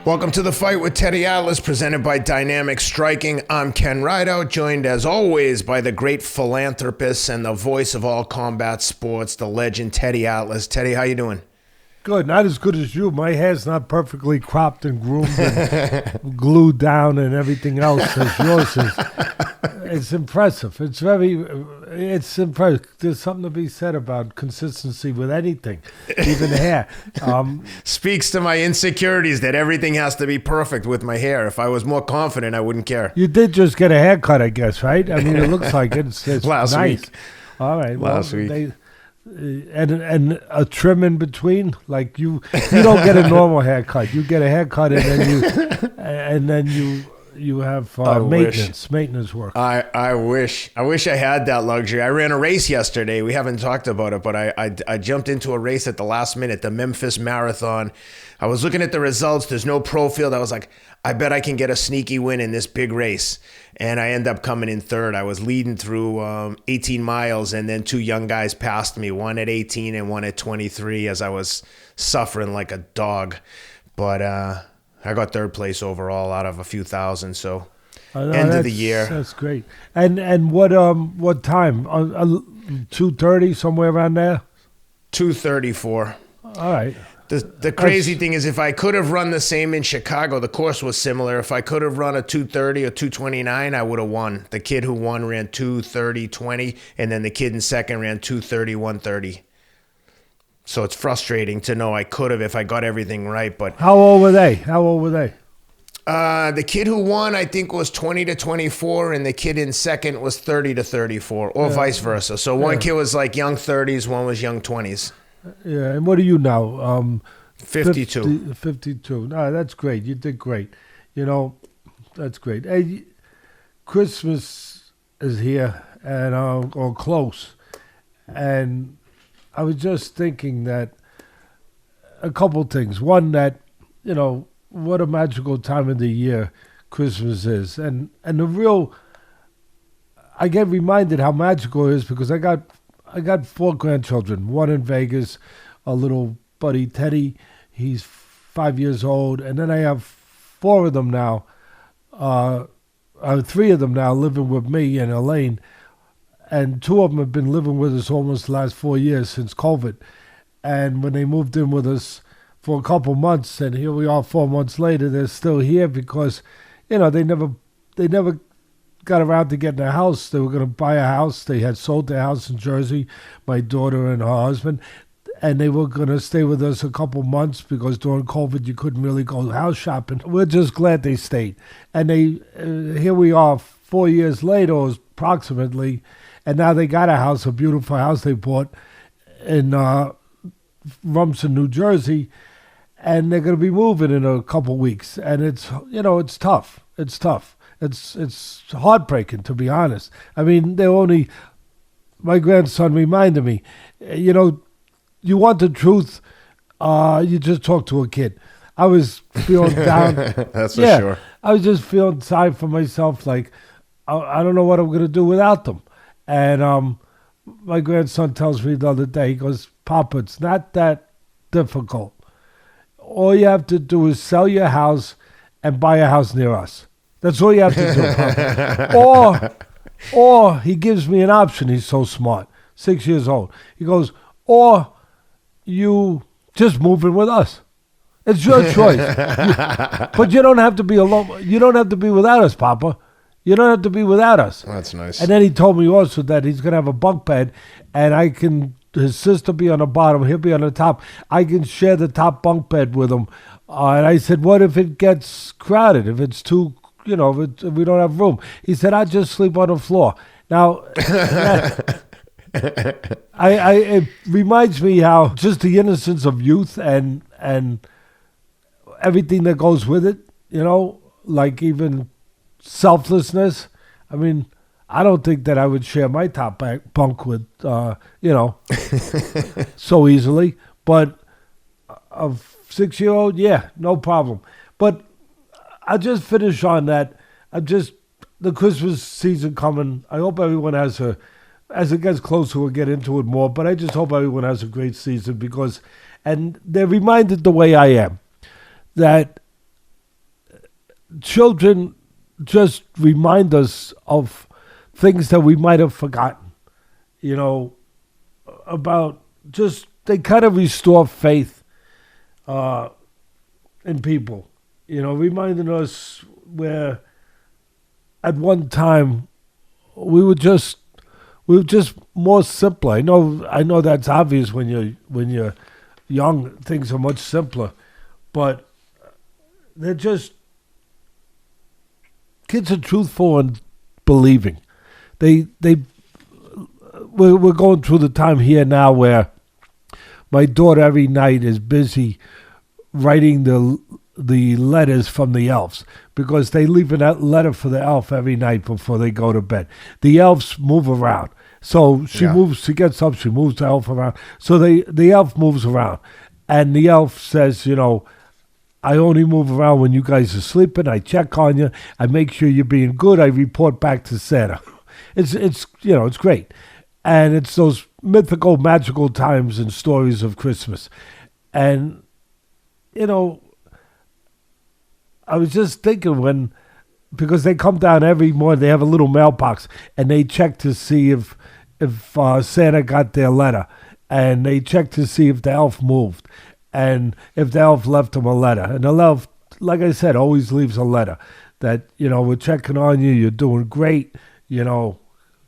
Welcome to the Fight with Teddy Atlas, presented by Dynamic Striking. I'm Ken Rideout, joined as always by the great philanthropist and the voice of all combat sports, the legend Teddy Atlas. Teddy, how you doing? Good, not as good as you. My hair's not perfectly cropped and groomed and glued down and everything else as yours is. It's impressive. It's impressive. There's something to be said about consistency with anything, even hair. Speaks to my insecurities that everything has to be perfect with my hair. If I was more confident, I wouldn't care. You did just get a haircut, I guess, right? I mean, it looks like it. It's Last nice. week. All right. Last week. And a trim in between, like you don't get a normal haircut. You get a haircut and then you have maintenance work. I wish I had that luxury. I ran a race yesterday. We haven't talked about it, but I jumped into a race at the last minute, the Memphis Marathon. I was looking at the results. There's no pro field. I was like, I bet I can get a sneaky win in this big race. And I end up coming in third. I was leading through 18 miles, and then two young guys passed me, one at 18 and one at 23, as I was suffering like a dog. But I got third place overall out of a few thousand. So end of the year. That's great. And what time? 2:30, somewhere around there? 2:34. All right. The crazy thing is, if I could have run the same in Chicago, the course was similar. If I could have run a 2:30 or 2:29, I would have won. The kid who won ran 2:30:20, and then the kid in second ran 2:31:30. So it's frustrating to know I could have if I got everything right. But how old were they? The kid who won, I think, was 20 to 24, and the kid in second was 30 to 34, or vice versa. So one kid was like young 30s, one was young 20s. Yeah, and what are you now? 52. 52. No, that's great. You did great. You know, that's great. Hey, Christmas is here, and or close, and I was just thinking that a couple things. One, that, you know, what a magical time of the year Christmas is, and the real. I get reminded how magical it is because I got 4 grandchildren, one in Vegas, a little buddy, Teddy, he's 5 years old, and then I have 4 of them now, 3 of them now living with me and Elaine, and 2 of them have been living with us almost the last 4 years since COVID, and when they moved in with us for a couple months, and here we are 4 months later, they're still here because, you know, they never got around to getting a house. They were going to buy a house. They had sold their house in Jersey, my daughter and her husband, and they were going to stay with us a couple months because during COVID you couldn't really go house shopping. We're just glad they stayed. And they here we are 4 years later, approximately, and now they got a house, a beautiful house they bought in Rumson, New Jersey, and they're going to be moving in a couple weeks. And it's, you know, it's tough. It's tough. It's heartbreaking, to be honest. I mean, my grandson reminded me, you know, you want the truth, you just talk to a kid. I was feeling down. That's for sure. I was just feeling sorry for myself, like, I don't know what I'm going to do without them. And my grandson tells me the other day, he goes, Papa, it's not that difficult. All you have to do is sell your house and buy a house near us. That's all you have to do, Papa. Or he gives me an option. He's so smart, 6 years old. He goes, or you just move in with us. It's your choice. But you don't have to be alone. You don't have to be without us, Papa. You don't have to be without us. That's nice. And then he told me also that he's going to have a bunk bed, and his sister be on the bottom, he'll be on the top. I can share the top bunk bed with him. And I said, what if it gets crowded? If it's too, you know, if we don't have room? He said, I'll just sleep on the floor. Now, it reminds me how just the innocence of youth and everything that goes with it, you know, like even selflessness. I mean, I don't think that I would share my top bunk with, you know, so easily. But a 6-year-old, yeah, no problem. But I'll just finish on that. The Christmas season coming. I hope everyone has as it gets closer, we'll get into it more. But I just hope everyone has a great season and they're reminded the way I am that children just remind us of things that we might have forgotten, about just, they kind of restore faith in people, reminding us where at one time we were just more simpler. I know that's obvious when you're young, things are much simpler, but they're just, kids are truthful and believing. We're going through the time here now where my daughter every night is busy writing the letters from the elves, because they leave a letter for the elf every night before they go to bed. The elves move around. So she gets up, she moves the elf around. So the elf moves around. And the elf says, I only move around when you guys are sleeping. I check on you. I make sure you're being good. I report back to Santa. It's great. And it's those mythical, magical times and stories of Christmas. And, I was just thinking because they come down every morning, they have a little mailbox, and they check to see if Santa got their letter. And they check to see if the elf moved. And if the elf left them a letter. And the elf, like I said, always leaves a letter that, we're checking on you, you're doing great,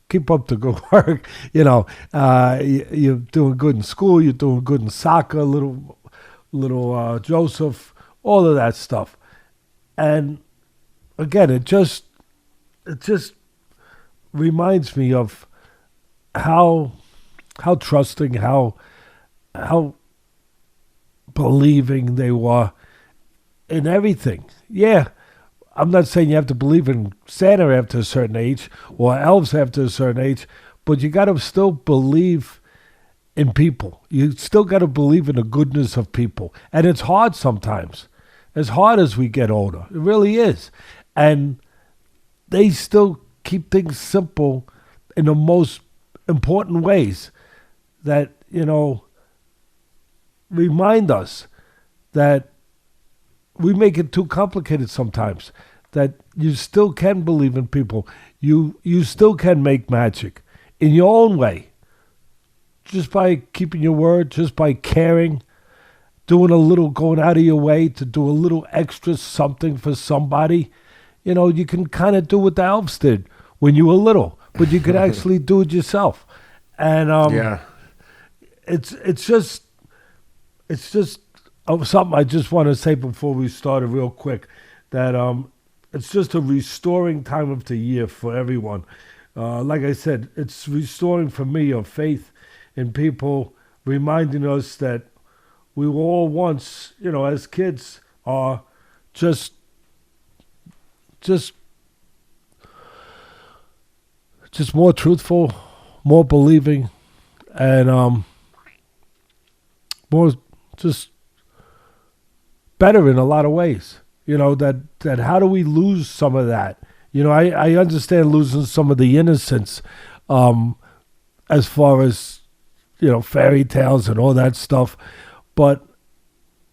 keep up the good work, you're doing good in school, you're doing good in soccer, little Joseph, all of that stuff. And again, it just reminds me of how trusting, how believing they were in everything. Yeah, I'm not saying you have to believe in Santa after a certain age or elves after a certain age, but you got to still believe in people. You still got to believe in the goodness of people. And it's hard sometimes. As hard as we get older. It really is. And they still keep things simple in the most important ways that, remind us that we make it too complicated sometimes, that you still can believe in people. You still can make magic in your own way, just by keeping your word, just by caring, going out of your way to do a little extra something for somebody. You can kind of do what the elves did when you were little, but you could actually do it yourself. And it's just something I just want to say before we started real quick, that it's just a restoring time of the year for everyone. Like I said, it's restoring for me of faith in people, reminding us that we were all once, as kids, are just more truthful, more believing, and more just better in a lot of ways. That how do we lose some of that? I understand losing some of the innocence as far as, fairy tales and all that stuff. But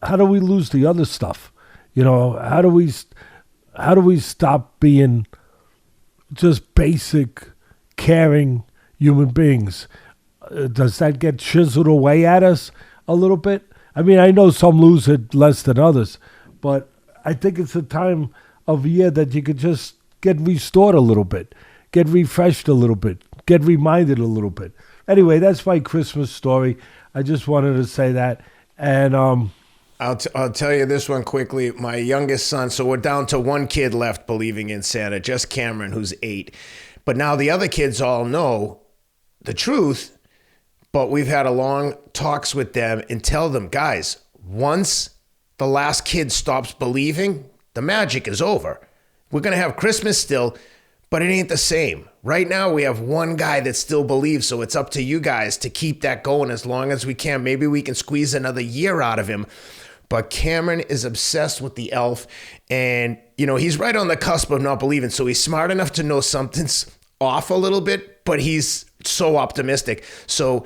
how do we lose the other stuff? How do we stop being just basic, caring human beings? Does that get chiseled away at us a little bit? I mean, I know some lose it less than others, but I think it's a time of year that you could just get restored a little bit, get refreshed a little bit, get reminded a little bit. Anyway, that's my Christmas story. I just wanted to say that. And I'll tell you this one quickly. My youngest son, so we're down to one kid left believing in Santa, just Cameron, who's 8. But now the other kids all know the truth, but we've had a long talks with them and tell them, guys, once the last kid stops believing, the magic is over. We're going to have Christmas still, but it ain't the same. Right now, we have one guy that still believes, so it's up to you guys to keep that going as long as we can. Maybe we can squeeze another year out of him. But Cameron is obsessed with the elf, and, he's right on the cusp of not believing, so he's smart enough to know something's off a little bit, but he's so optimistic. So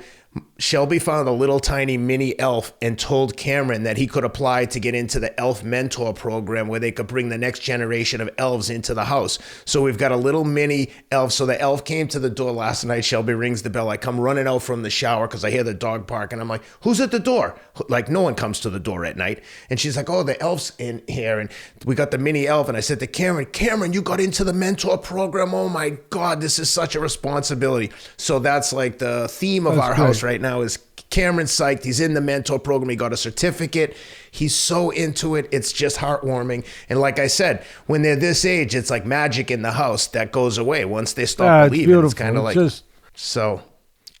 Shelby found a little tiny mini elf and told Cameron that he could apply to get into the elf mentor program where they could bring the next generation of elves into the house. So we've got a little mini elf. So the elf came to the door last night. Shelby rings the bell. I come running out from the shower because I hear the dog bark, and I'm like, who's at the door? Like, no one comes to the door at night. And she's like, oh, the elf's in here. And we got the mini elf. And I said to Cameron, you got into the mentor program. Oh my God, this is such a responsibility. So that's like the theme of our house right now is Cameron's psyched. He's in the mentor program. He got a certificate. He's so into it. It's just heartwarming. And like I said, when they're this age, it's like magic in the house that goes away once they start believing. It's kind of like, so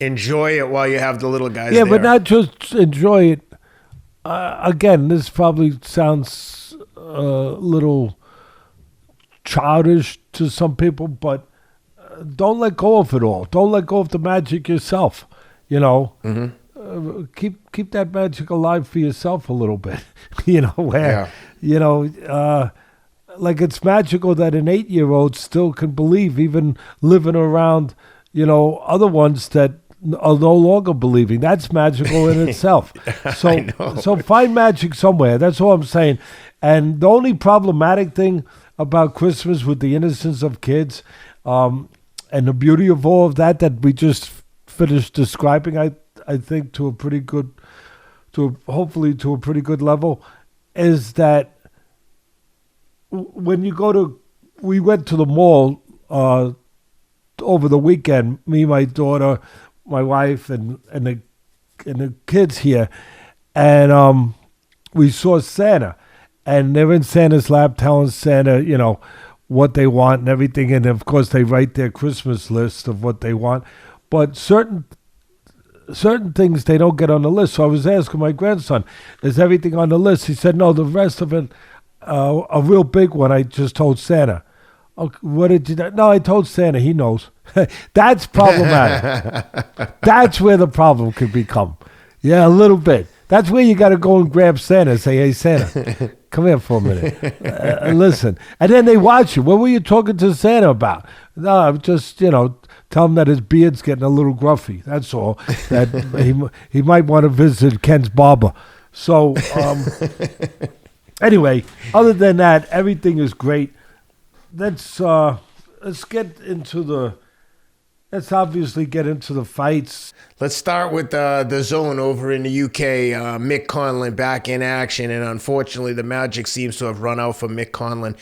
enjoy it while you have the little guys there. But not just enjoy it. Again, this probably sounds a little childish to some people, but don't let go of it all. Don't let go of the magic yourself. You know, keep that magic alive for yourself a little bit. Like it's magical that an 8-year-old still can believe, even living around, other ones that are no longer believing. That's magical in itself. So find magic somewhere. That's all I'm saying. And the only problematic thing about Christmas with the innocence of kids, and the beauty of all of that we just finished describing, I think to a pretty good level, is that when you we went to the mall over the weekend, me, my daughter, my wife, and the kids here, and we saw Santa, and they're in Santa's lap telling Santa, what they want and everything, and of course they write their Christmas list of what they want. But certain things they don't get on the list. So I was asking my grandson, is everything on the list? He said, no, the rest of it, a real big one, I just told Santa. Okay, what did you do? No, I told Santa. He knows. That's problematic. That's where the problem could become. Yeah, a little bit. That's where you got to go and grab Santa and say, hey, Santa, come here for a minute. Listen. And then they watch you. What were you talking to Santa about? No, I'm just, tell him that his beard's getting a little gruffy. That's all. That he might want to visit Ken's barber. So, anyway, other than that, everything is great. Let's obviously get into the fights. Let's start with the zone over in the UK. Mick Conlan back in action, and unfortunately the magic seems to have run out for Mick Conlan.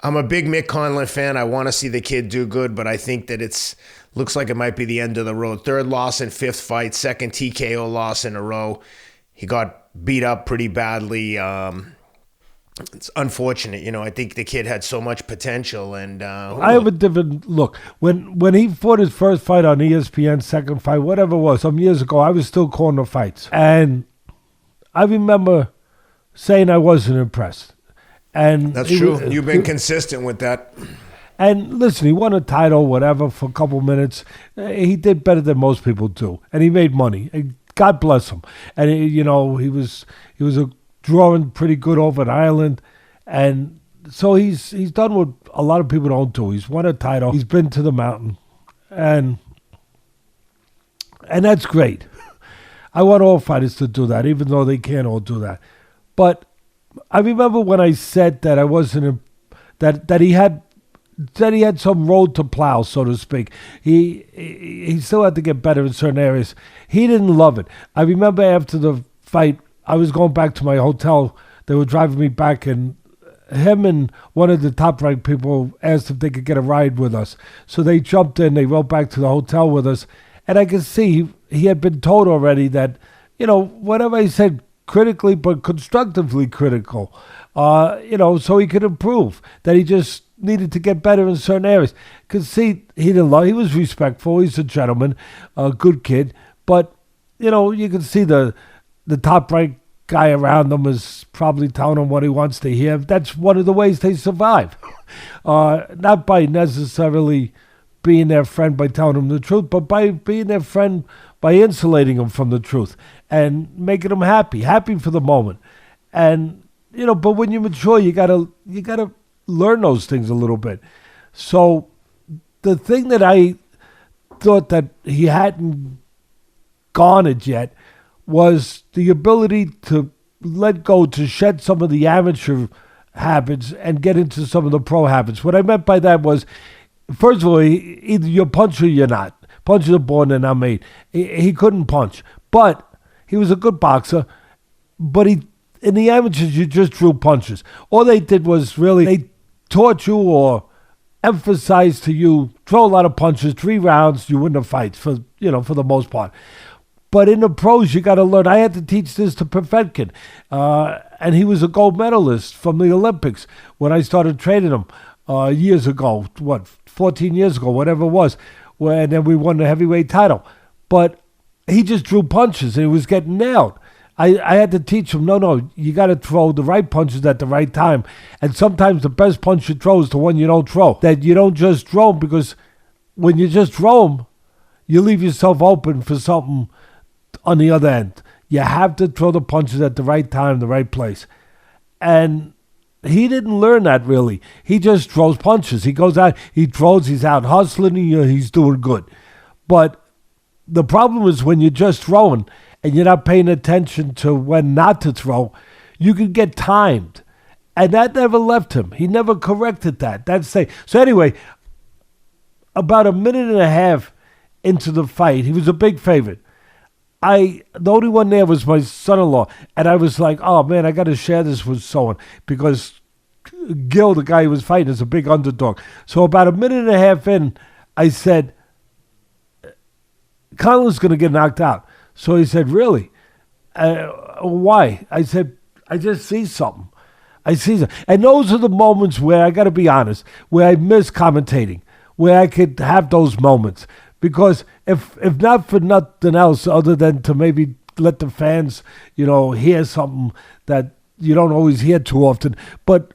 I'm a big Mick Conlan fan. I want to see the kid do good, but I think that looks like it might be the end of the road. 3rd loss in 5th fight, 2nd TKO loss in a row. He got beat up pretty badly. It's unfortunate, I think the kid had so much potential, and I have a different look. When he fought his first fight on ESPN, second fight, whatever it was, some years ago, I was still calling the fights, and I remember saying I wasn't impressed. And that's true. You've been consistent with that. And listen, he won a title, whatever, for a couple minutes. He did better than most people do, and he made money. God bless him. And he was drawing pretty good over in Ireland, and so he's done what a lot of people don't do. He's won a title. He's been to the mountain, and that's great. I want all fighters to do that, even though they can't all do that. But I remember when I said that I wasn't that he had some road to plow, so to speak. He still had to get better in certain areas. He didn't love it. I remember after the fight, I was going back to my hotel. They were driving me back, and him and one of the top-ranked people asked if they could get a ride with us. So they jumped in. They rode back to the hotel with us. And I could see he had been told already that, whatever he said critically but constructively critical, so he could improve, that he just needed to get better in certain areas. Because, see, he was respectful. He's a gentleman, a good kid. But, you can see the top-ranked guy around him is probably telling him what he wants to hear. That's one of the ways they survive. Not by necessarily being their friend by telling them the truth, but by being their friend by insulating them from the truth and making them happy for the moment. And, but when you mature, you gotta learn those things a little bit. So the thing that I thought that he hadn't garnered yet was the ability to let go, to shed some of the amateur habits and get into some of the pro habits. What I meant by that was, first of all, either you're a puncher or you're not. Punches are born and not made. He couldn't punch, but he was a good boxer. But in the amateurs, you just drew punches. All they did was really, they taught you or emphasized to you, throw a lot of punches, 3 rounds, you win the fight for the most part. But in the pros, you got to learn. I had to teach this to Povetkin, and he was a gold medalist from the Olympics when I started training him years ago. 14 years ago, whatever it was. And then we won the heavyweight title. But he just drew punches, and he was getting nailed. I had to teach him, no, you got to throw the right punches at the right time. And sometimes the best punch you throw is the one you don't throw. That you don't just throw them, because when you just throw them, you leave yourself open for something on the other end. You have to throw the punches at the right time, the right place. And he didn't learn that really. He just throws punches. He goes out, he throws, he's out hustling, he's doing good. But the problem is when you're just throwing and you're not paying attention to when not to throw, you can get timed. And that never left him. He never corrected that. So anyway, about a minute and a half into the fight, he was a big favorite. The only one there was my son-in-law, and I was like, oh man, I got to share this with someone, because Gill, the guy he was fighting, is a big underdog. So about a minute and a half in, I said, Conlan's going to get knocked out. So he said, really? Why? I said, I just see something. And those are the moments where, I got to be honest, where I miss commentating, where I could have those moments. Because if not for nothing else other than to maybe let the fans, hear something that you don't always hear too often. But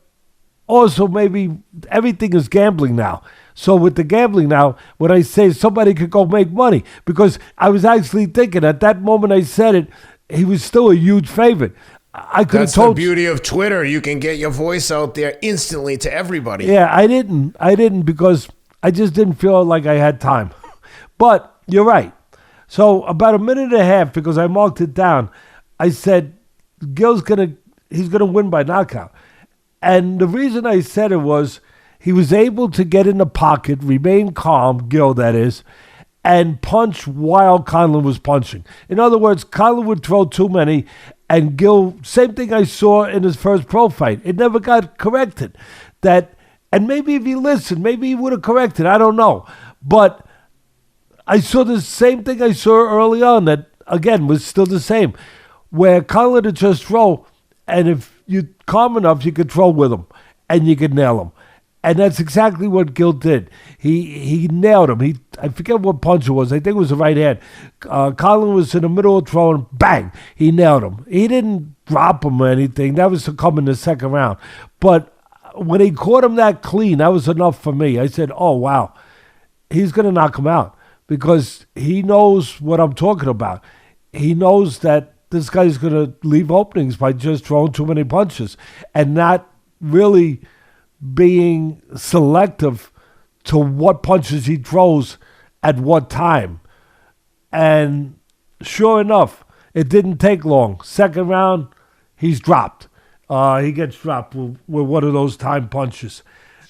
also maybe everything is gambling now. So with the gambling now, when I say somebody could go make money, because I was actually thinking at that moment I said it, he was still a huge favorite. I could have told. That's the beauty of Twitter. You can get your voice out there instantly to everybody. Yeah, I didn't because I just didn't feel like I had time. But you're right. So about a minute and a half, because I marked it down, I said, he's gonna win by knockout. And the reason I said it was he was able to get in the pocket, remain calm, Gill that is, and punch while Conlan was punching. In other words, Conlan would throw too many, and Gill, same thing I saw in his first pro fight. It never got corrected. And maybe if he listened, maybe he would have corrected. I don't know. But I saw the same thing I saw early on that, again, was still the same, where Conlan would just throw, and if you're calm enough, you could throw with him, and you could nail him. And that's exactly what Gill did. He nailed him. I forget what punch it was. I think it was the right hand. Conlan was in the middle of throwing, bang, he nailed him. He didn't drop him or anything. That was to come in the second round. But when he caught him that clean, that was enough for me. I said, oh, wow, he's going to knock him out, because he knows what I'm talking about. He knows that this guy's going to leave openings by just throwing too many punches and not really being selective to what punches he throws at what time. And sure enough, it didn't take long. Second round, he's dropped. He gets dropped with one of those time punches.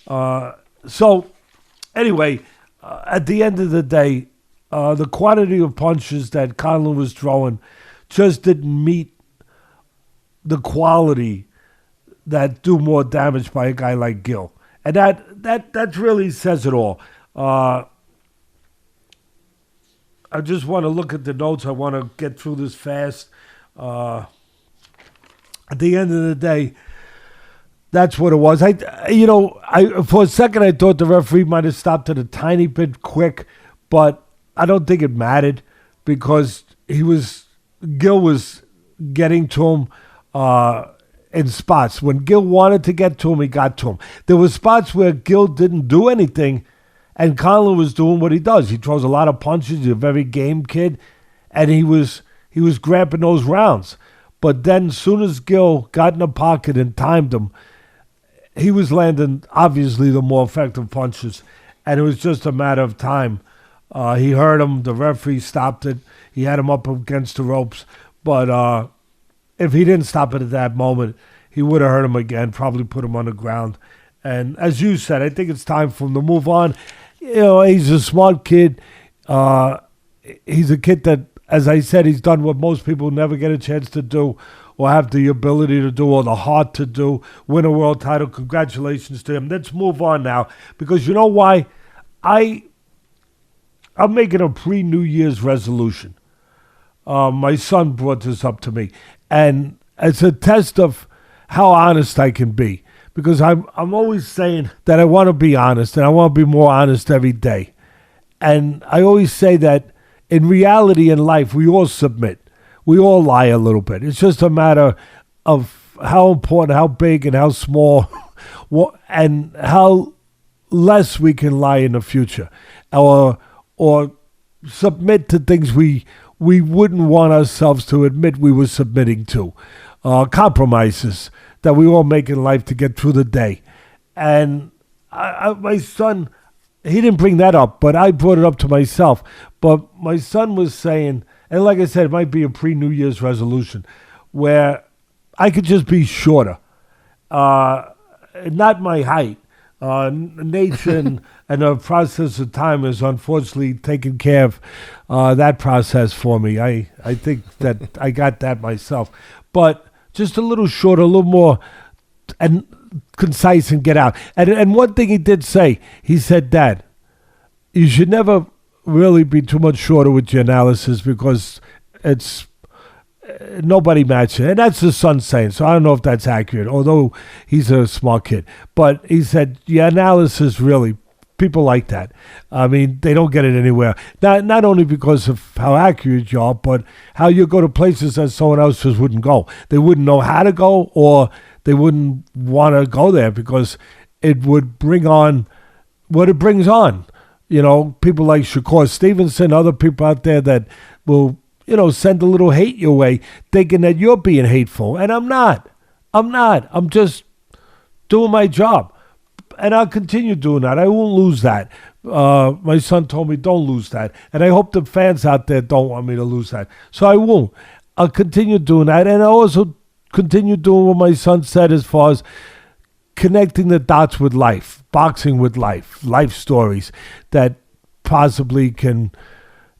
So anyway, at the end of the day, the quantity of punches that Conlan was throwing just didn't meet the quality that do more damage by a guy like Gill. And that really says it all. I just want to look at the notes. I want to get through this fast. At the end of the day, that's what it was. For a second I thought the referee might have stopped it a tiny bit quick, but I don't think it mattered, because Gill was getting to him in spots. When Gill wanted to get to him, he got to him. There were spots where Gill didn't do anything, and Conlan was doing what he does. He throws a lot of punches. He's a very game kid, and he was grabbing those rounds. But then as soon as Gill got in the pocket and timed him, he was landing, obviously, the more effective punches, and it was just a matter of time He hurt him. The referee stopped it. He had him up against the ropes. But if he didn't stop it at that moment, he would have hurt him again, probably put him on the ground. And as you said, I think it's time for him to move on. He's a smart kid. He's a kid that, as I said, he's done what most people never get a chance to do or have the ability to do or the heart to do, win a world title. Congratulations to him. Let's move on now, because you know why? I'm making a pre-New Year's resolution. My son brought this up to me, and it's a test of how honest I can be, because I'm always saying that I want to be honest, and I want to be more honest every day. And I always say that in reality in life, we all submit. We all lie a little bit. It's just a matter of how important, how big, and how small, and how less we can lie in the future, or submit to things we wouldn't want ourselves to admit we were submitting to, compromises that we all make in life to get through the day. And my son, he didn't bring that up, but I brought it up to myself. But my son was saying, and like I said, it might be a pre-New Year's resolution, where I could just be shorter. Not my height. Nature and the process of time has unfortunately taken care of that process for me. I think that I got that myself. But just a little shorter, a little more and concise and get out. And one thing he did say, he said, Dad, you should never really be too much shorter with your analysis, because it's nobody matches it. And that's the son saying, so I don't know if that's accurate, although he's a smart kid. But he said, your analysis really, people like that. I mean, they don't get it anywhere. Not only because of how accurate you are, but how you go to places that someone else just wouldn't go. They wouldn't know how to go, or they wouldn't want to go there because it would bring on what it brings on. People like Shakur Stevenson, other people out there that will, send a little hate your way, thinking that you're being hateful. And I'm not. I'm just doing my job. And I'll continue doing that. I won't lose that. My son told me, don't lose that. And I hope the fans out there don't want me to lose that. So I won't. I'll continue doing that. And I also continue doing what my son said as far as connecting the dots with life, boxing with life stories that possibly can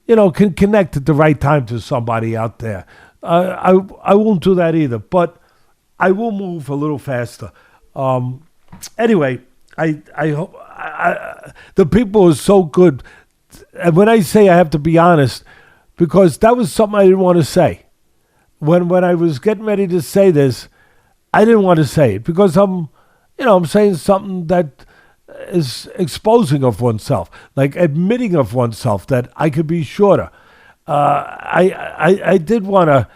connect at the right time to somebody out there. I won't do that either, but I will move a little faster. Anyway, I hope the people are so good. And when I say I have to be honest, because that was something I didn't want to say. When I was getting ready to say this, I didn't want to say it because I'm saying something that is exposing of oneself, like admitting of oneself that I could be shorter. I did want to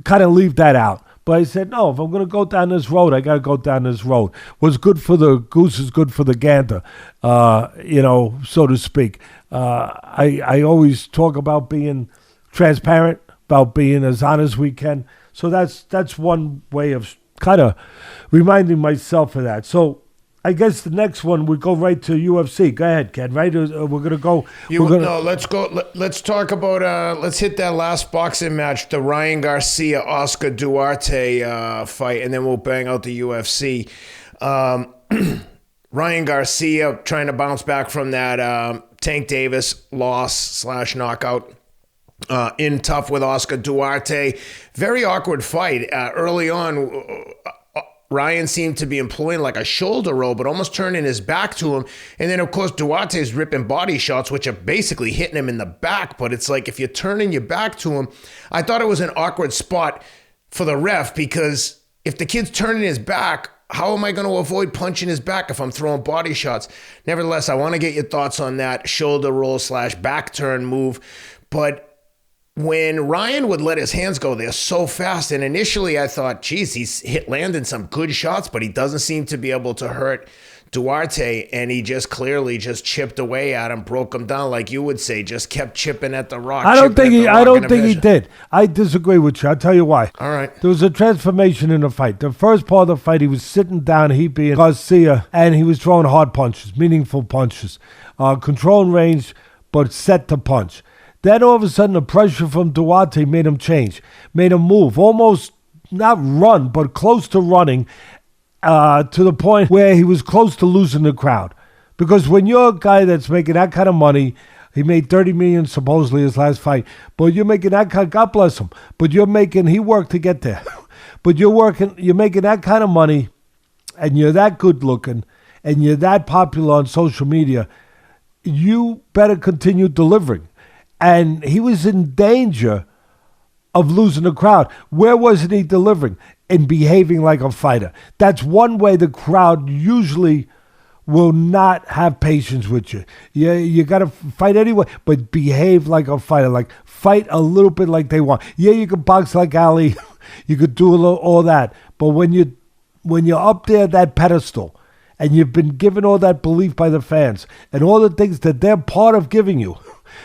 kind of leave that out. But I said, no, if I'm going to go down this road, I got to go down this road. What's good for the goose is good for the gander, so to speak. I always talk about being transparent, about being as honest as we can. So that's one way of kind of reminding myself of that. So I guess the next one, we go right to UFC. Go ahead, Ken, right? We're going to go. No, let's go. Let's talk about, let's hit that last boxing match, the Ryan Garcia, Oscar Duarte fight, and then we'll bang out the UFC. Ryan Garcia trying to bounce back from that Tank Davis loss/knockout. In tough with Oscar Duarte. Very awkward fight. Early on, Ryan seemed to be employing like a shoulder roll, but almost turning his back to him. And then, of course, Duarte's ripping body shots, which are basically hitting him in the back. But it's like if you're turning your back to him, I thought it was an awkward spot for the ref, because if the kid's turning his back, how am I going to avoid punching his back if I'm throwing body shots? Nevertheless, I want to get your thoughts on that shoulder roll/back turn move. But when Ryan would let his hands go, they're so fast. And initially I thought, geez, he's landing some good shots, but he doesn't seem to be able to hurt Duarte. And he just clearly just chipped away at him, broke him down, like you would say, just kept chipping at the rock. I don't think he did. I disagree with you. I'll tell you why. All right. There was a transformation in the fight. The first part of the fight, he was sitting down, he being Garcia, and he was throwing hard punches, meaningful punches, controlling range, but set to punch. Then all of a sudden, the pressure from Duarte made him change, made him move, almost not run, but close to running, to the point where he was close to losing the crowd. Because when you're a guy that's making that kind of money, he made $30 million supposedly his last fight, but you're making that kind, God bless him, but he worked to get there. But you're making that kind of money, and you're that good looking, and you're that popular on social media, you better continue delivering. And he was in danger of losing the crowd. Where wasn't he delivering? In behaving like a fighter. That's one way the crowd usually will not have patience with you. You got to fight anyway, but behave like a fighter. Like, fight a little bit like they want. Yeah, you can box like Ali. You could do all that. But when you're up there, that pedestal, and you've been given all that belief by the fans, and all the things that they're part of giving you,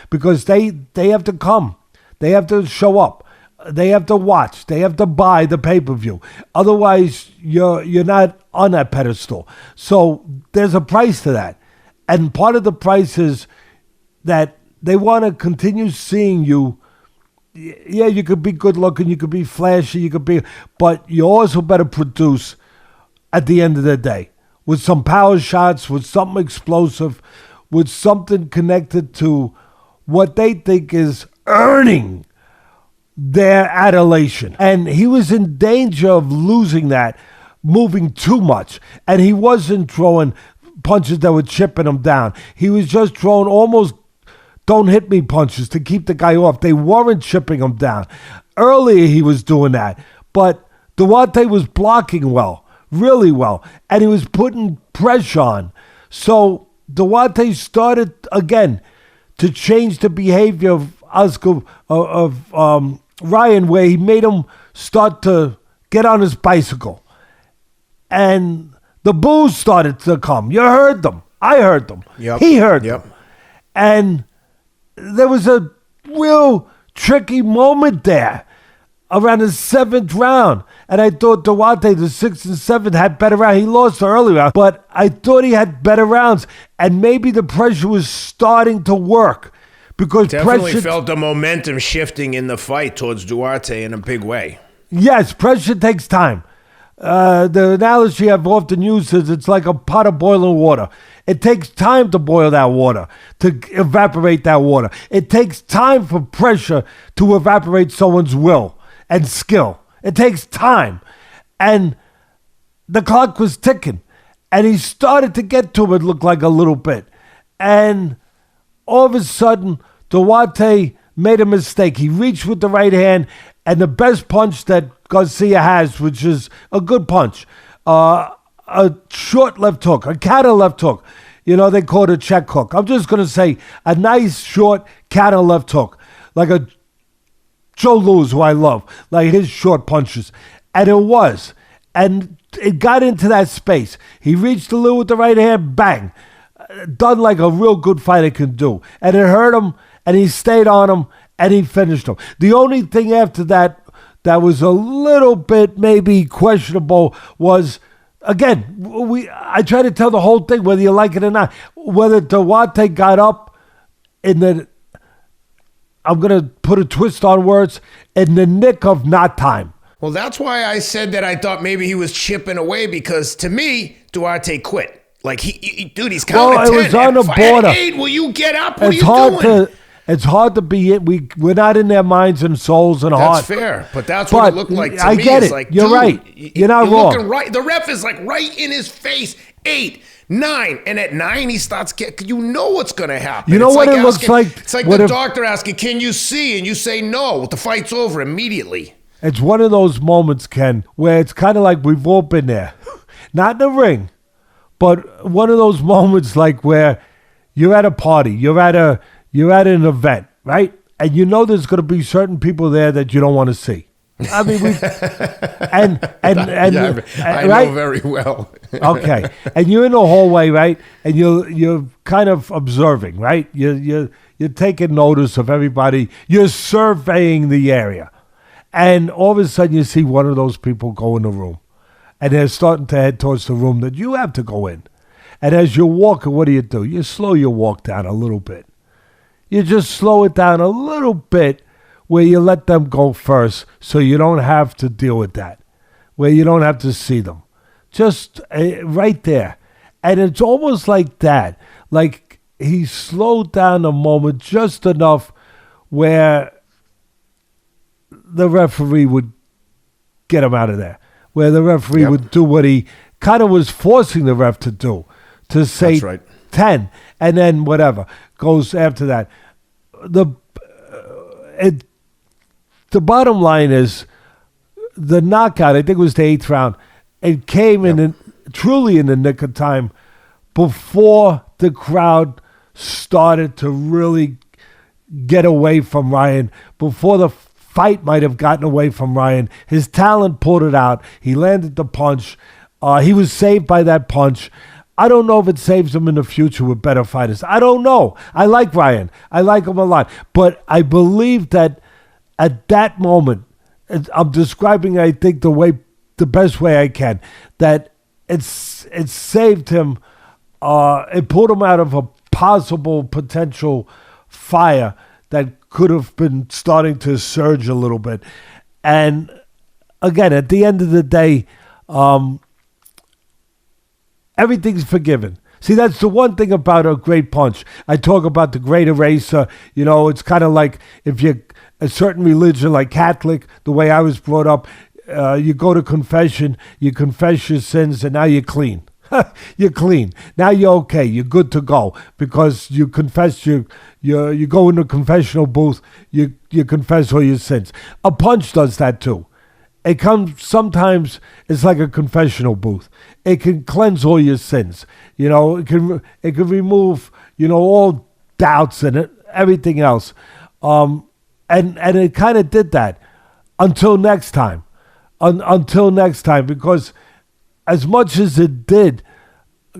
because they have to come. They have to show up. They have to watch. They have to buy the pay-per-view. Otherwise, you're not on that pedestal. So there's a price to that. And part of the price is that they want to continue seeing you. Yeah, you could be good looking, you could be flashy, but you also better produce at the end of the day with some power shots, with something explosive, with something connected to what they think is earning their adulation. And he was in danger of losing that, moving too much. And he wasn't throwing punches that were chipping him down. He was just throwing almost don't hit me punches to keep the guy off. They weren't chipping him down. Earlier he was doing that, but Duarte was blocking well, really well, and he was putting pressure on. So Duarte started again to change the behavior of Oscar, Ryan, where he made him start to get on his bicycle. And the boos started to come. You heard them. I heard them. Yep. He heard them. And there was a real tricky moment there around the 7th round. And I thought Duarte, the 6th and 7th, had better rounds. He lost the early round, but I thought he had better rounds. And maybe the pressure was starting to work. Because definitely pressure felt the momentum shifting in the fight towards Duarte in a big way. Yes, pressure takes time. The analogy I've often used is it's like a pot of boiling water. It takes time to boil that water, to evaporate that water. It takes time for pressure to evaporate someone's will and skill. It takes time. And the clock was ticking. And he started to get to it, looked like a little bit. And all of a sudden, Duarte made a mistake. He reached with the right hand, and the best punch that Garcia has, which is a good punch, a short left hook, a counter left hook. You know, they call it a check hook. I'm just going to say a nice short counter left hook, like a Joe Louis, who I love, like his short punches. And it was. And it got into that space. He reached the loo with the right hand, bang. Done like a real good fighter can do. And it hurt him, and he stayed on him, and he finished him. The only thing after that was a little bit maybe questionable was, again, I try to tell the whole thing, whether you like it or not, whether Duarte got up in the, I'm going to put a twist on words, in the nick of not time. Well, that's why I said that I thought maybe he was chipping away, because to me, Duarte quit. Like, dude, he's counting 10. It was on the border. At 8, will you get up? What are you doing? It's hard to be it. We're not in their minds and souls and hearts. That's fair, but that's what it looked like to me. I get it. Like, you're dude, right. You're not wrong. Looking right. The ref is like right in his face. 8, 9, and at 9 he starts getting. You know what's going to happen. You know what it looks like. It's like the doctor asking, "Can you see?" And you say no. The fight's over immediately. It's one of those moments, Ken, where it's kind of like we've all been there, not in the ring, but one of those moments like where you're at a party, you're at an event, right? And you know there's going to be certain people there that you don't want to see. I mean, I know very well. Okay, and you're in the hallway, right? And you're kind of observing, right? You're taking notice of everybody. You're surveying the area, and all of a sudden you see one of those people go in the room, and they're starting to head towards the room that you have to go in. And as you're walking, what do? You slow your walk down a little bit. You just slow it down a little bit where you let them go first so you don't have to deal with that, where you don't have to see them. Just right there. And it's almost like that. Like he slowed down a moment just enough where the referee would get him out of there, where the referee would do what he kind of was forcing the ref to do, to say That's right. 10, and then whatever goes after that. The bottom line is the knockout, I think it was the 8th round, it came truly in the nick of time before the crowd started to really get away from Ryan, before the fight might have gotten away from Ryan. His talent pulled it out. He landed the punch. He was saved by that punch. I don't know if it saves him in the future with better fighters. I don't know. I like Ryan. I like him a lot. But I believe that at that moment, I'm describing, I think, the best way I can, that it saved him. It pulled him out of a possible potential fire that could have been starting to surge a little bit. And again, at the end of the day, everything's forgiven. See, that's the one thing about a great punch. I talk about the great eraser. You know, it's kind of like if you're a certain religion, like Catholic, the way I was brought up, you go to confession, you confess your sins, and now you're clean. You're clean. Now you're okay. You're good to go because you confess you go in the confessional booth, you confess all your sins. A punch does that too. It comes sometimes. It's like a confessional booth. It can cleanse all your sins. You know, it can remove, you know, all doubts and everything else. And it kind of did that until next time. Until next time, because as much as it did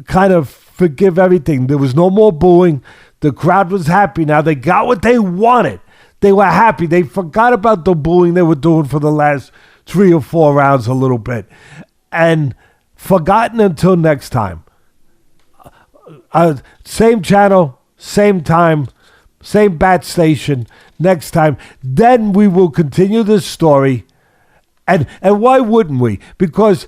kind of forgive everything, there was no more booing. The crowd was happy now. They got what they wanted. They were happy. They forgot about the booing they were doing for the last 3 or 4 rounds a little bit. And forgotten until next time. Same channel, same time, same bat station next time. Then we will continue this story. And why wouldn't we? Because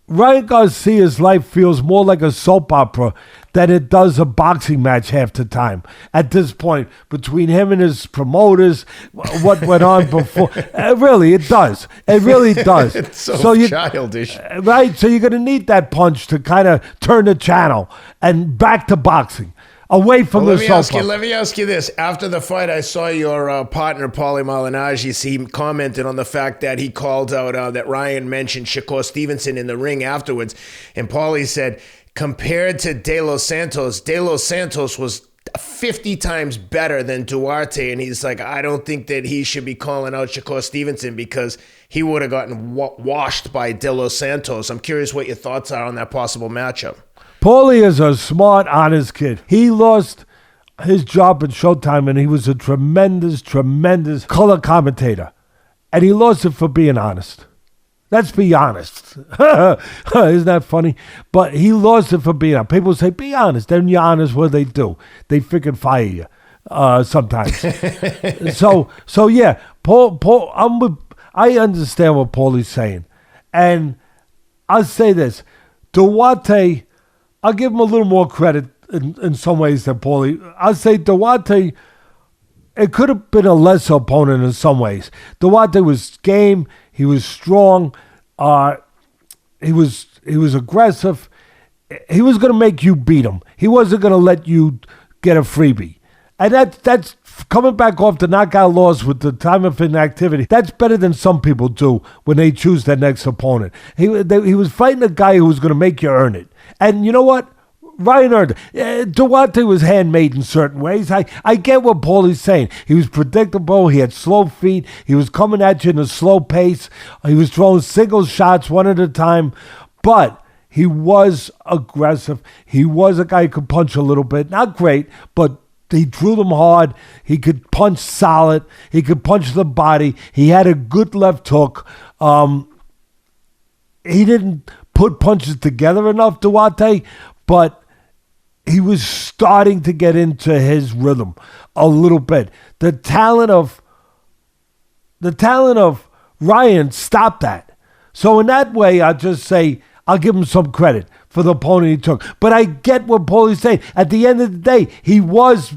Ryan Garcia's life feels more like a soap opera than it does a boxing match half the time. At this point, between him and his promoters, what went on before, really, it does. It really does. It's so childish. Right? So you're going to need that punch to kind of turn the channel and back to boxing. Away from the soap opera. Let me ask you this. After the fight, I saw your partner, Paulie Malignaggi. He commented on the fact that he called out that Ryan mentioned Shakur Stevenson in the ring afterwards. And Paulie said, compared to De Los Santos was 50 times better than Duarte. And he's like, I don't think that he should be calling out Shakur Stevenson because he would have gotten washed by De Los Santos. I'm curious what your thoughts are on that possible matchup. Paulie is a smart, honest kid. He lost his job at Showtime, and he was a tremendous, tremendous color commentator. And he lost it for being honest. Let's be honest. Isn't that funny? But he lost it for being honest. People say, be honest. Then you're honest, what they do? They freaking fire you sometimes. so yeah, Paul, I understand what Paulie's saying. And I'll say this. Duarte, I'll give him a little more credit in some ways than Paulie. I'll say Duarte, it could have been a lesser opponent in some ways. Duarte was game. He was strong. He was aggressive. He was going to make you beat him. He wasn't going to let you get a freebie. And that's coming back off the knockout loss with the time of inactivity. That's better than some people do when they choose their next opponent. He was fighting a guy who was going to make you earn it. And you know what? Ryan earned it. Duarte was handmade in certain ways. I get what Paulie's saying. He was predictable. He had slow feet. He was coming at you in a slow pace. He was throwing single shots one at a time. But he was aggressive. He was a guy who could punch a little bit. Not great, but he drew them hard. He could punch solid. He could punch the body. He had a good left hook. He didn't put punches together enough, Duarte, but he was starting to get into his rhythm a little bit. The talent of Ryan stopped that. So in that way, I'll just say I'll give him some credit for the opponent he took. But I get what Paulie's saying. At the end of the day, he was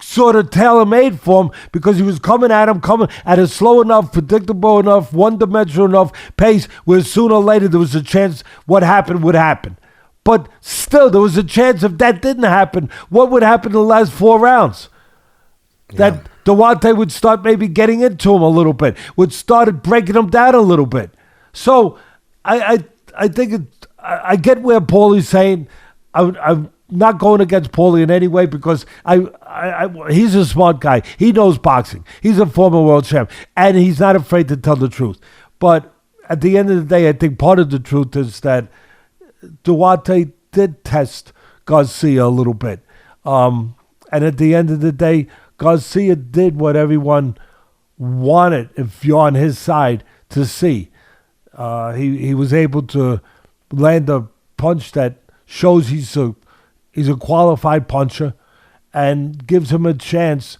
sort of tailor-made for him because he was coming at a slow enough, predictable enough, one-dimensional enough pace where sooner or later there was a chance what happened would happen. But still, there was a chance if that didn't happen, what would happen in the last 4 rounds? That Duarte would start maybe getting into him a little bit, would start breaking him down a little bit. So I think I get where Paulie's saying. I'm not going against Paulie in any way because he's a smart guy. He knows boxing. He's a former world champ, and he's not afraid to tell the truth. But at the end of the day, I think part of the truth is that Duarte did test Garcia a little bit. And at the end of the day, Garcia did what everyone wanted, if you're on his side, to see. He was able to land a punch that shows he's a qualified puncher and gives him a chance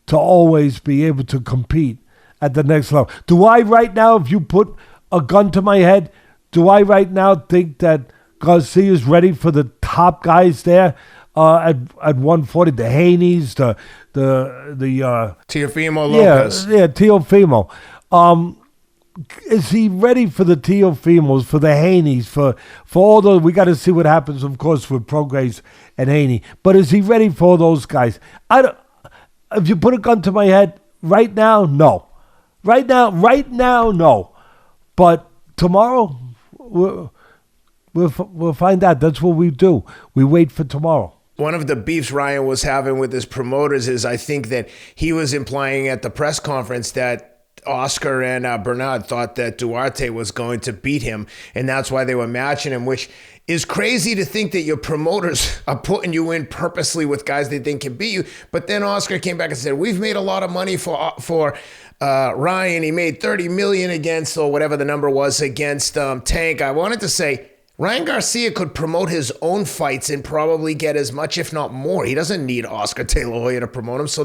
to always be able to compete at the next level. Do I right now, if you put a gun to my head, do I right now think that Garcia is ready for the top guys there at 140? The Haneys, the Teofimo Lopez. Yeah, Teofimo. Is he ready for the Teofimos, for the Haneys, for all those? We got to see what happens, of course, with Prograis and Haney. But is he ready for all those guys? If you put a gun to my head, right now, no. Right now, no. But tomorrow, we'll find out. That's what we do. We wait for tomorrow. One of the beefs Ryan was having with his promoters is I think that he was implying at the press conference that Oscar and Bernard thought that Duarte was going to beat him, and that's why they were matching him, which is crazy to think that your promoters are putting you in purposely with guys they think can beat you. But then Oscar came back and said, we've made a lot of money for Ryan. He made $30 million against, or whatever the number was, against Tank. I wanted to say, Ryan Garcia could promote his own fights and probably get as much, if not more. He doesn't need Oscar De La Hoya to promote him. So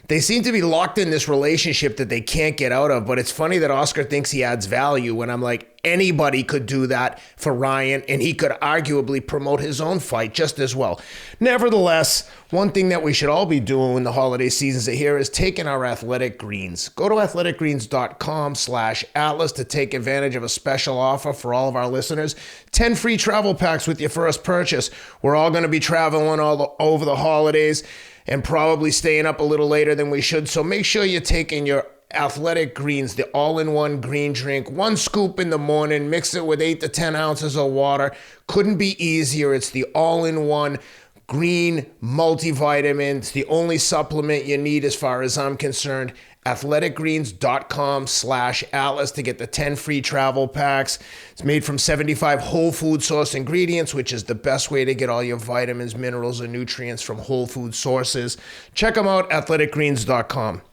they seem to be locked in this relationship that they can't get out of. But it's funny that Oscar thinks he adds value when I'm like, anybody could do that for Ryan, and he could arguably promote his own fight just as well. Nevertheless, one thing that we should all be doing when the holiday seasons are here is taking our athletic greens. Go to athleticgreens.com/Atlas to take advantage of a special offer for all of our listeners. 10 free travel packs with your first purchase. We're all going to be traveling all over the holidays and probably staying up a little later than we should. So make sure you're taking your Athletic Greens, the all-in-one green drink. 1 scoop in the morning, mix it with 8 to 10 ounces of water. Couldn't be easier. It's the all-in-one green multivitamin. It's the only supplement you need as far as I'm concerned. athleticgreens.com/Atlas to get the 10 free travel packs. It's made from 75 whole food source ingredients, which is the best way to get all your vitamins, minerals, and nutrients from whole food sources. Check them out, athleticgreens.com.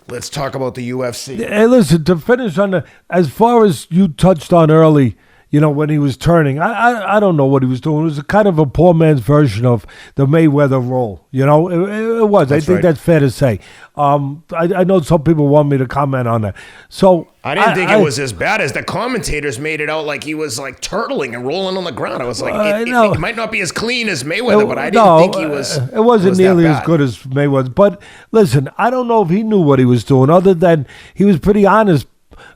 Let's talk about the UFC. Hey, listen, to finish on as far as you touched on early, when he was turning, I don't know what he was doing. It was a kind of a poor man's version of the Mayweather role. It was. That's I think right. that's fair to say. I know some people want me to comment on that. So I didn't think it was as bad as the commentators made it out, like he was like turtling and rolling on the ground. I was like, it might not be as clean as Mayweather, but I didn't think he was. It wasn't nearly as good as Mayweather. But listen, I don't know if he knew what he was doing, other than he was pretty honest.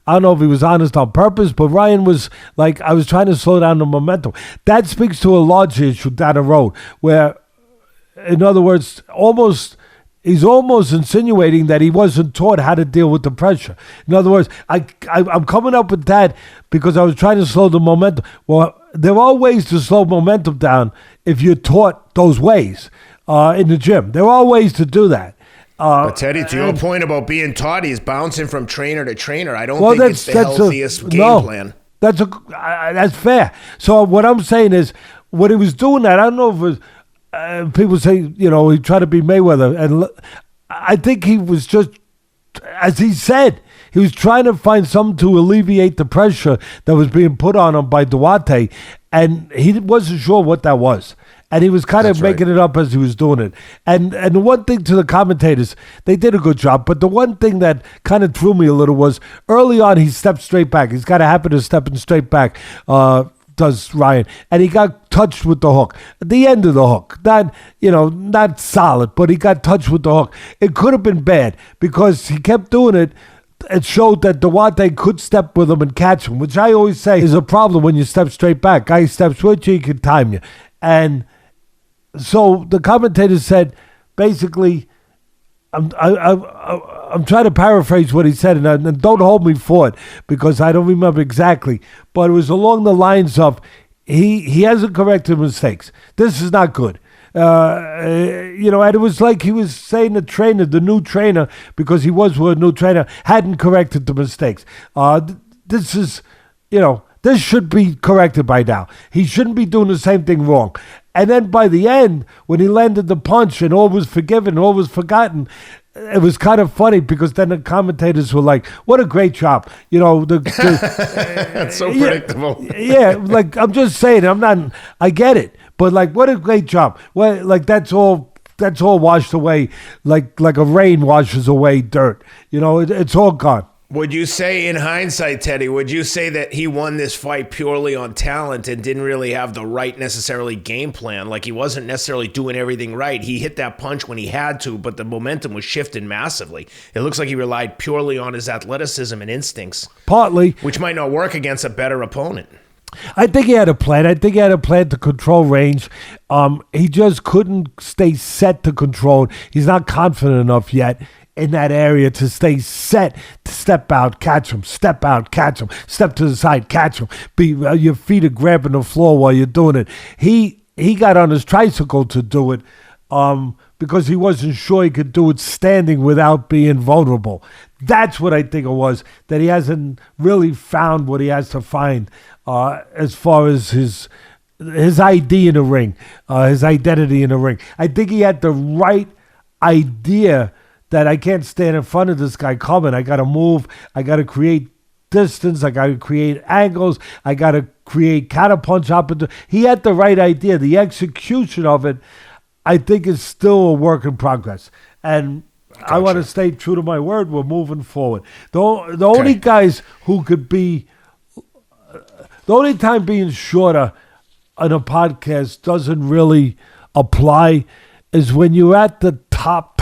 I don't know if he was honest on purpose, but Ryan was like, I was trying to slow down the momentum. That speaks to a large issue down the road, where, in other words, he's almost insinuating that he wasn't taught how to deal with the pressure. In other words, I'm coming up with that because I was trying to slow the momentum. Well, there are ways to slow momentum down if you're taught those ways in the gym. There are ways to do that. But Teddy, to your point about being taught, he's bouncing from trainer to trainer. I don't think it's the healthiest game plan. That's fair. So what I'm saying is, when he was doing that, I don't know if it was, people say, he tried to be Mayweather. And I think he was just, as he said, he was trying to find something to alleviate the pressure that was being put on him by Duarte. And he wasn't sure what that was. And he was kind of That's right. making it up as he was doing it. And the one thing to the commentators, they did a good job. But the one thing that kind of threw me a little was early on he stepped straight back. He's got a habit of stepping straight back. Does Ryan, and he got touched with the hook at the end of the hook. Not solid, but he got touched with the hook. It could have been bad because he kept doing it. It showed that Duarte could step with him and catch him, which I always say is a problem when you step straight back. Guy steps with you, he can time you. And so the commentator said, basically, I'm trying to paraphrase what he said, and don't hold me for it because I don't remember exactly. But it was along the lines of he hasn't corrected mistakes. This is not good. And it was like he was saying the new trainer, because he was with a new trainer, hadn't corrected the mistakes. This is, this should be corrected by now. He shouldn't be doing the same thing wrong. And then by the end, when he landed the punch and all was forgiven, all was forgotten, it was kind of funny because then the commentators were like, what a great job. It's so predictable. Yeah, like I'm just saying, I get it. But like, what a great job. Well, like that's all washed away, like a rain washes away dirt. It's all gone. Would you say, in hindsight, Teddy, would you say that he won this fight purely on talent and didn't really have the right necessarily game plan? Like he wasn't necessarily doing everything right. He hit that punch when he had to, but the momentum was shifting massively. It looks like he relied purely on his athleticism and instincts. Partly. Which might not work against a better opponent. I think he had a plan. I think he had a plan to control range. He just couldn't stay set to control. He's not confident enough yet in that area to stay set, to step out, catch him, step out, catch him, step to the side, catch him. Your feet are grabbing the floor while you're doing it. He got on his tricycle to do it because he wasn't sure he could do it standing without being vulnerable. That's what I think it was, that he hasn't really found what he has to find as far as his ID in the ring, his identity in the ring. I think he had the right idea that I can't stand in front of this guy coming. I got to move. I got to create distance. I got to create angles. I got to create counterpunch opportunity. He had the right idea. The execution of it, I think, is still a work in progress. And gotcha. I want to stay true to my word. We're moving forward. The only guys who could be, the only time being shorter on a podcast doesn't really apply is when you're at the top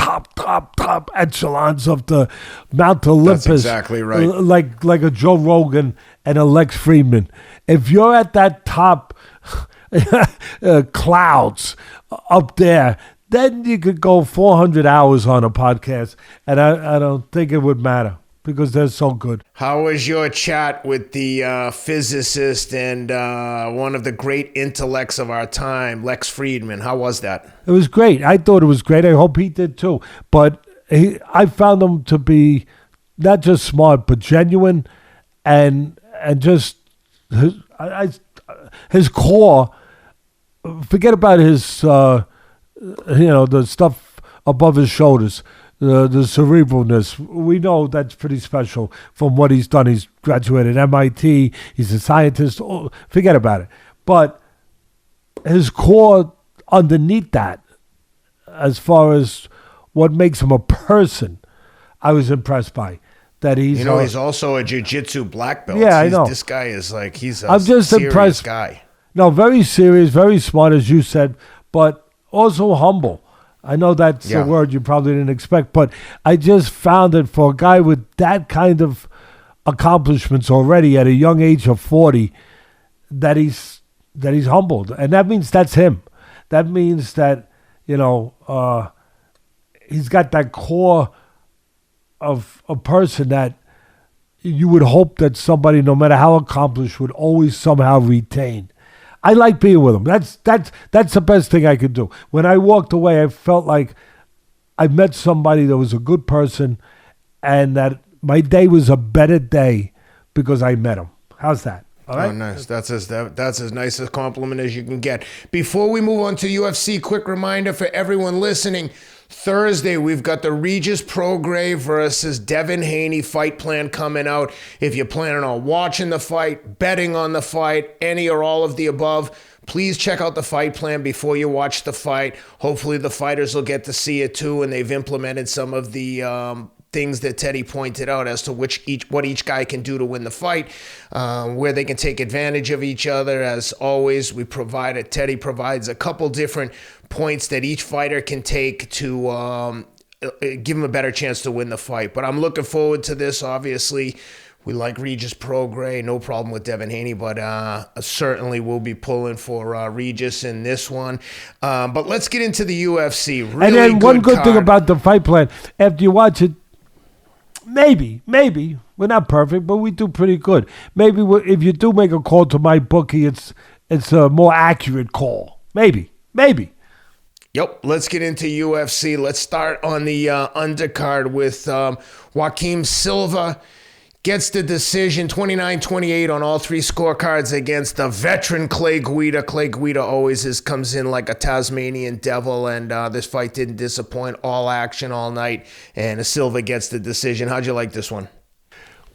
echelons of the Mount Olympus. That's exactly right. Like a Joe Rogan and a Lex Friedman. If you're at that top clouds up there, then you could go 400 hours on a podcast, and I don't think it would matter because they're so good. How was your chat with the physicist and one of the great intellects of our time, Lex Friedman? How was that? It was great. I thought it was great. I hope he did too. But I found him to be not just smart, but genuine, and just his core. Forget about his, the stuff above his shoulders. The cerebralness, we know that's pretty special from what he's done. He's graduated MIT. He's a scientist. Oh, forget about it. But his core underneath that, as far as what makes him a person, I was impressed by. That he's he's also a jiu-jitsu black belt. Yeah, I know. This guy is like, he's a I'm just serious impressed. Guy. No, very serious, very smart, as you said, but also humble. I know that's a word you probably didn't expect, but I just found that for a guy with that kind of accomplishments already at a young age of 40, that he's humbled. And that means that's him. That means that, he's got that core of a person that you would hope that somebody, no matter how accomplished, would always somehow retain. I like being with him. That's the best thing I could do. When I walked away, I felt like I met somebody that was a good person and that my day was a better day because I met him. How's that? All right? Oh, nice. That's as nice a compliment as you can get. Before we move on to UFC, quick reminder for everyone listening. Thursday, we've got the Regis Prograis versus Devin Haney fight plan coming out. If you're planning on watching the fight, betting on the fight, any or all of the above, Please check out the fight plan before you watch the fight. Hopefully the fighters will get to see it too, and they've implemented some of the things that Teddy pointed out as to what each guy can do to win the fight, where they can take advantage of each other. As always, Teddy provides a couple different points that each fighter can take to give him a better chance to win the fight. But I'm looking forward to this, obviously. We like Regis Prograis, no problem with Devin Haney, but certainly we'll be pulling for Regis in this one. But let's get into the UFC. Really and then one good card. thing about the fight plan, after you watch it, maybe, we're not perfect, but we do pretty good. Maybe if you do make a call to my bookie, it's a more accurate call. Maybe. Yep, let's get into UFC. Let's start on the undercard with Joaquim Silva. Gets the decision 29-28 on all three scorecards against the veteran Clay Guida. Clay Guida always comes in like a Tasmanian devil, and this fight didn't disappoint. All action all night, and Silva gets the decision. How'd you like this one?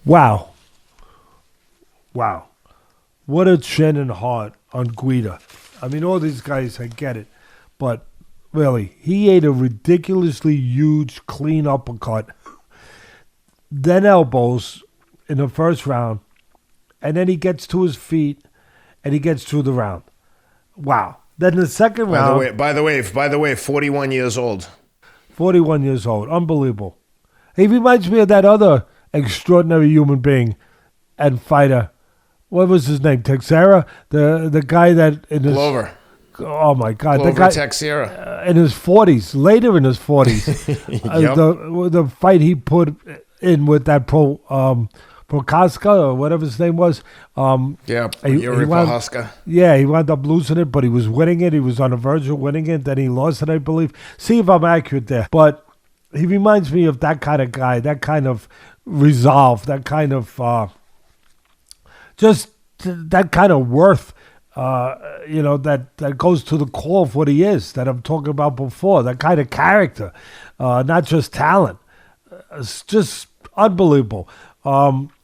Wow. What a chin and heart on Guida. I mean, all these guys, I get it. But really, he ate a ridiculously huge, clean uppercut. Then elbows in the first round, and then he gets to his feet, and he gets through the round. Wow. Then the second round. By the way, 41 years old. 41 years old. Unbelievable. He reminds me of that other extraordinary human being and fighter. What was his name? Teixeira? The guy that in his Glover. Oh my God! Glover the guy Teixeira. In his 40s, later in his 40s, Yep. The fight he put in with that Prochaska or whatever his name was. Yuri Prochaska. Yeah, he wound up losing it, but he was winning it. He was on the verge of winning it. Then he lost it, I believe. See if I'm accurate there. But he reminds me of that kind of guy, that kind of resolve, that kind of just that kind of worth, that goes to the core of what he is, that I'm talking about before, that kind of character, not just talent. It's just unbelievable.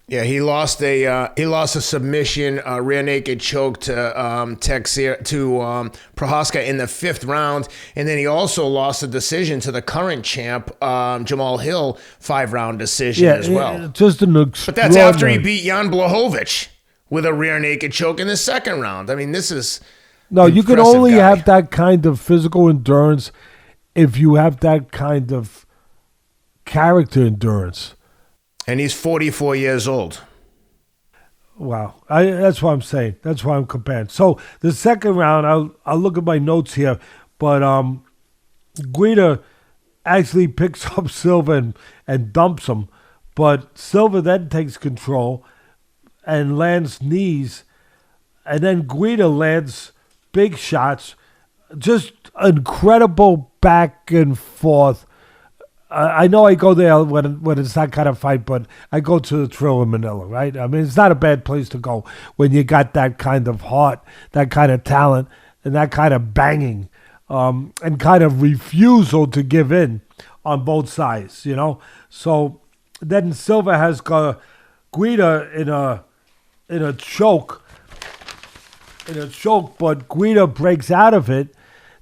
Yeah, he lost a submission, rear naked choke to Prochaska in the 5th round, and then he also lost a decision to the current champ Jamal Hill, 5-round decision as well. Just but that's after he beat Jan Blachowicz with a rear naked choke in the 2nd round. I mean, this is you can only have that kind of physical endurance if you have that kind of character endurance. And he's 44 years old. Wow. That's what I'm saying. That's why I'm comparing. So the 2nd round, I'll look at my notes here, but Guida actually picks up Silva and dumps him, but Silva then takes control and lands knees, and then Guida lands big shots. Just incredible back and forth. I know I go there when it's that kind of fight, but I go to the Thrill in Manila, right? I mean, it's not a bad place to go when you got that kind of heart, that kind of talent, and that kind of banging, and kind of refusal to give in on both sides, you know? So then Silva has got Guida in a choke, but Guida breaks out of it.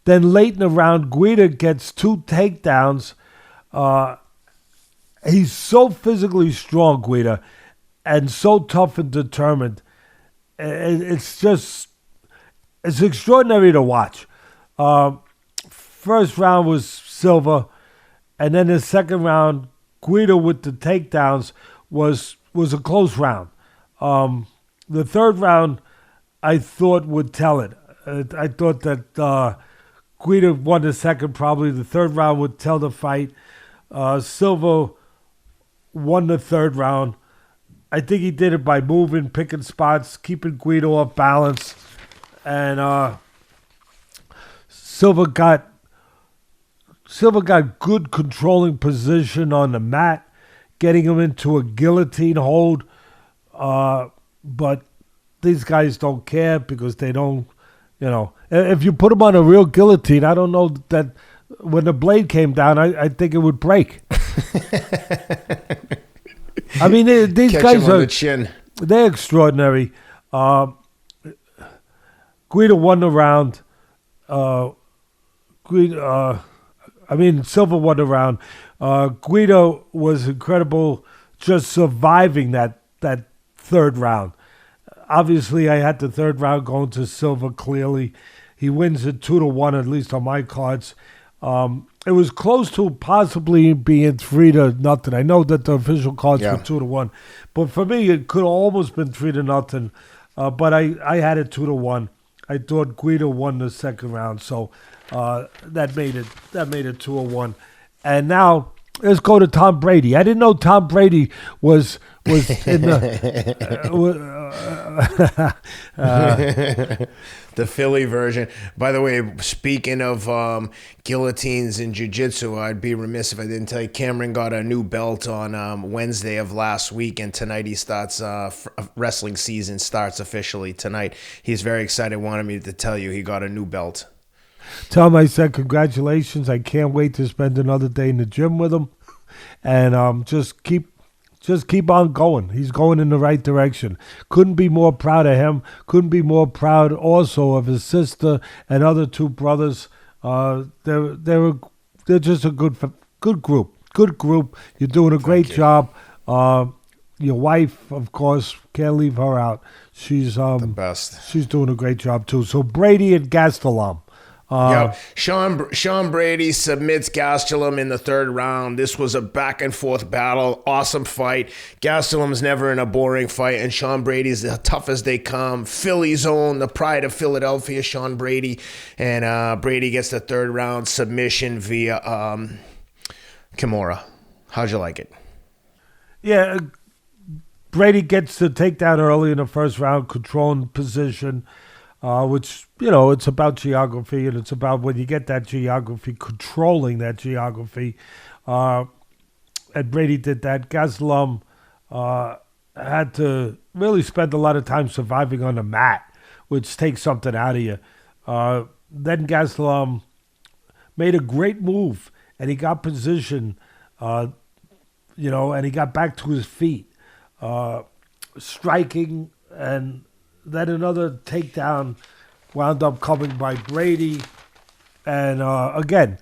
Then late in the round, Guida gets 2 takedowns. He's so physically strong, Guida, and so tough and determined. It's extraordinary to watch. First round was Silva, and then the 2nd round, Guida with the takedowns was a close round. The 3rd round, I thought would tell it. I thought that Guida won the 2nd, probably. The 3rd round would tell the fight. Silva won the 3rd round. I think he did it by moving, picking spots, keeping Guida off balance. And Silva got good controlling position on the mat, getting him into a guillotine hold. But these guys don't care because they don't, if you put them on a real guillotine, I don't know that when the blade came down, I think it would break. I mean, these Catch guys him on are, the chin. They're extraordinary. Guida won the round. Silva won the round. Guida was incredible just surviving that third round. Obviously, I had the third round going to Silva clearly. He wins it 2-1, at least on my cards. It was close to possibly being 3-0. I know that the official cards were 2-1, but for me, it could have almost been 3-0. But I had it 2-1. I thought Guida won the second round, so that made it 2-1. And now let's go to Tom Brady. I didn't know Tom Brady was in the the Philly version. By the way, speaking of guillotines in jiu-jitsu, I'd be remiss if I didn't tell you Cameron got a new belt on Wednesday of last week, and tonight he starts wrestling season starts officially tonight. He's very excited, wanted me to tell you he got a new belt. Tell him I said congratulations. I can't wait to spend another day in the gym with him, and just keep on going. He's going in the right direction. Couldn't be more proud of him. Couldn't be more proud also of his sister and other two brothers. They're just a good group. Good group. You're doing a great job. Your wife, of course, can't leave her out. She's the best. She's doing a great job too. So Brady and Gastelum. Sean Brady submits Gastelum in the third round. This was a back and forth battle. Awesome fight. Gastelum's never in a boring fight, and Sean Brady's the tough as they come. Philly's own, the pride of Philadelphia, Sean Brady. And Brady gets the third round submission via Kimura. How'd you like it? Yeah, Brady gets the takedown early in the first round, controlling position. Which, it's about geography, and it's about when you get that geography, controlling that geography. And Brady did that. Gastelum had to really spend a lot of time surviving on the mat, which takes something out of you. Then Gastelum made a great move, and he got position, and he got back to his feet, striking, and then another takedown wound up coming by Brady. And again,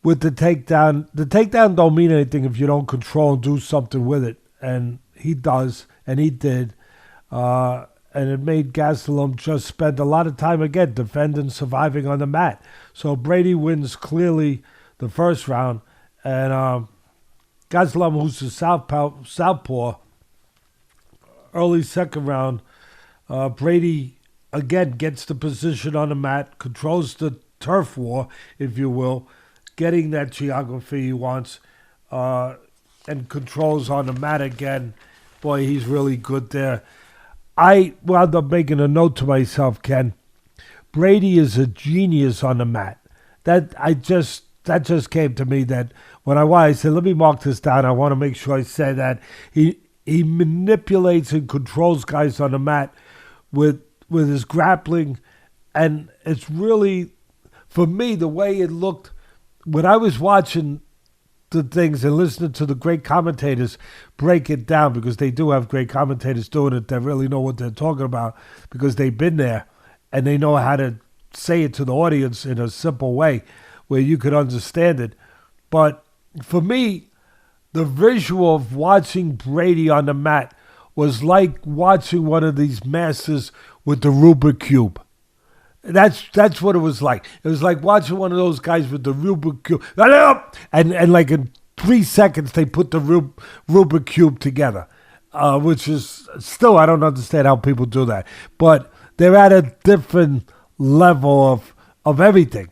with the takedown don't mean anything if you don't control and do something with it. And he does, and he did. And it made Gastelum just spend a lot of time, again, defending, surviving on the mat. So Brady wins clearly the first round. And Gastelum, who's a southpaw, early second round, Brady, again, gets the position on the mat, controls the turf war, if you will, getting that geography he wants, and controls on the mat again. Boy, he's really good there. I wound up making a note to myself, Ken. Brady is a genius on the mat. That just came to me that when I said, let me mark this down. I want to make sure I say that. He manipulates and controls guys on the mat with his grappling, and it's really, for me, the way it looked when I was watching the things and listening to the great commentators break it down, because they do have great commentators doing it that really know what they're talking about, because they've been there and they know how to say it to the audience in a simple way where you could understand it. But for me, the visual of watching Brady on the mat was like watching one of these masters with the Rubik Cube. That's what it was like. It was like watching one of those guys with the Rubik Cube. And like in 3 seconds, they put the Rubik Cube together, which is still, I don't understand how people do that. But they're at a different level of everything.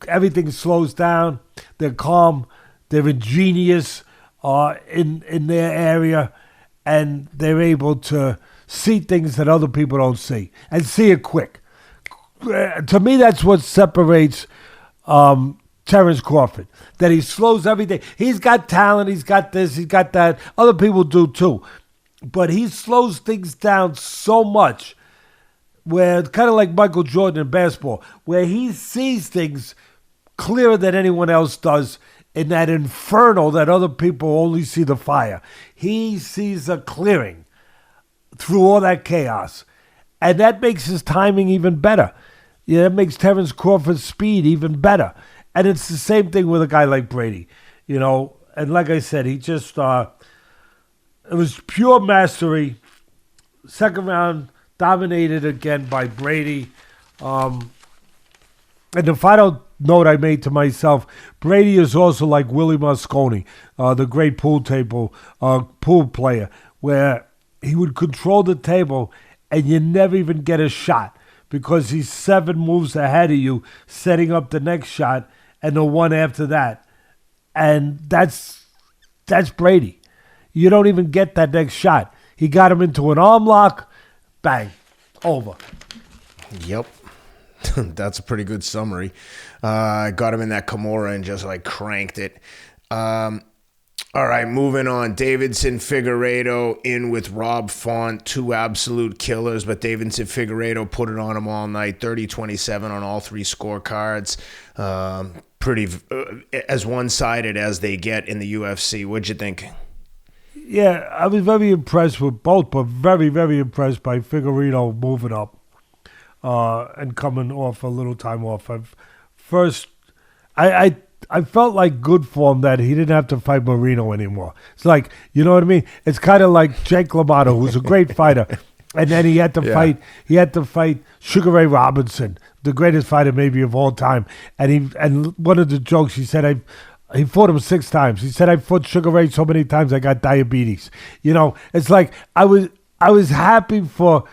Everything slows down. They're calm. They're ingenious in their area. And they're able to see things that other people don't see, and see it quick. To me, that's what separates Terrence Crawford, that he slows everything. He's got talent, he's got this, he's got that. Other people do too. But he slows things down so much, where it's kind of like Michael Jordan in basketball, where he sees things clearer than anyone else does, in that inferno that other people only see the fire. He sees a clearing through all that chaos. And that makes his timing even better. Yeah, that makes Terence Crawford's speed even better. And it's the same thing with a guy like Brady. And like I said, he just, it was pure mastery. Second round, dominated again by Brady. And the final note I made to myself, Brady is also like Willie Mosconi, the great pool player, where he would control the table and you never even get a shot because he's 7 moves ahead of you, setting up the next shot and the one after that. And that's Brady. You don't even get that next shot. He got him into an arm lock, bang, over. Yep. That's a pretty good summary. Got him in that Kimura and just like cranked it. All right, moving on. Davidson Figueiredo in with Rob Font, 2 absolute killers, but Davidson Figueiredo put it on him all night, 30-27 on all 3 scorecards. Pretty as one-sided as they get in the UFC. What'd you think? Yeah, I was very impressed with both, but very, very impressed by Figueiredo moving up and coming off a little time off. I felt like good for him that he didn't have to fight Marino anymore. It's like, you know what I mean? It's kind of like Jake LaMotta, who's a great fighter, and then he had to fight Sugar Ray Robinson, the greatest fighter maybe of all time. And one of the jokes he said, he fought him 6 times. He said, I fought Sugar Ray so many times I got diabetes. It's like I was happy for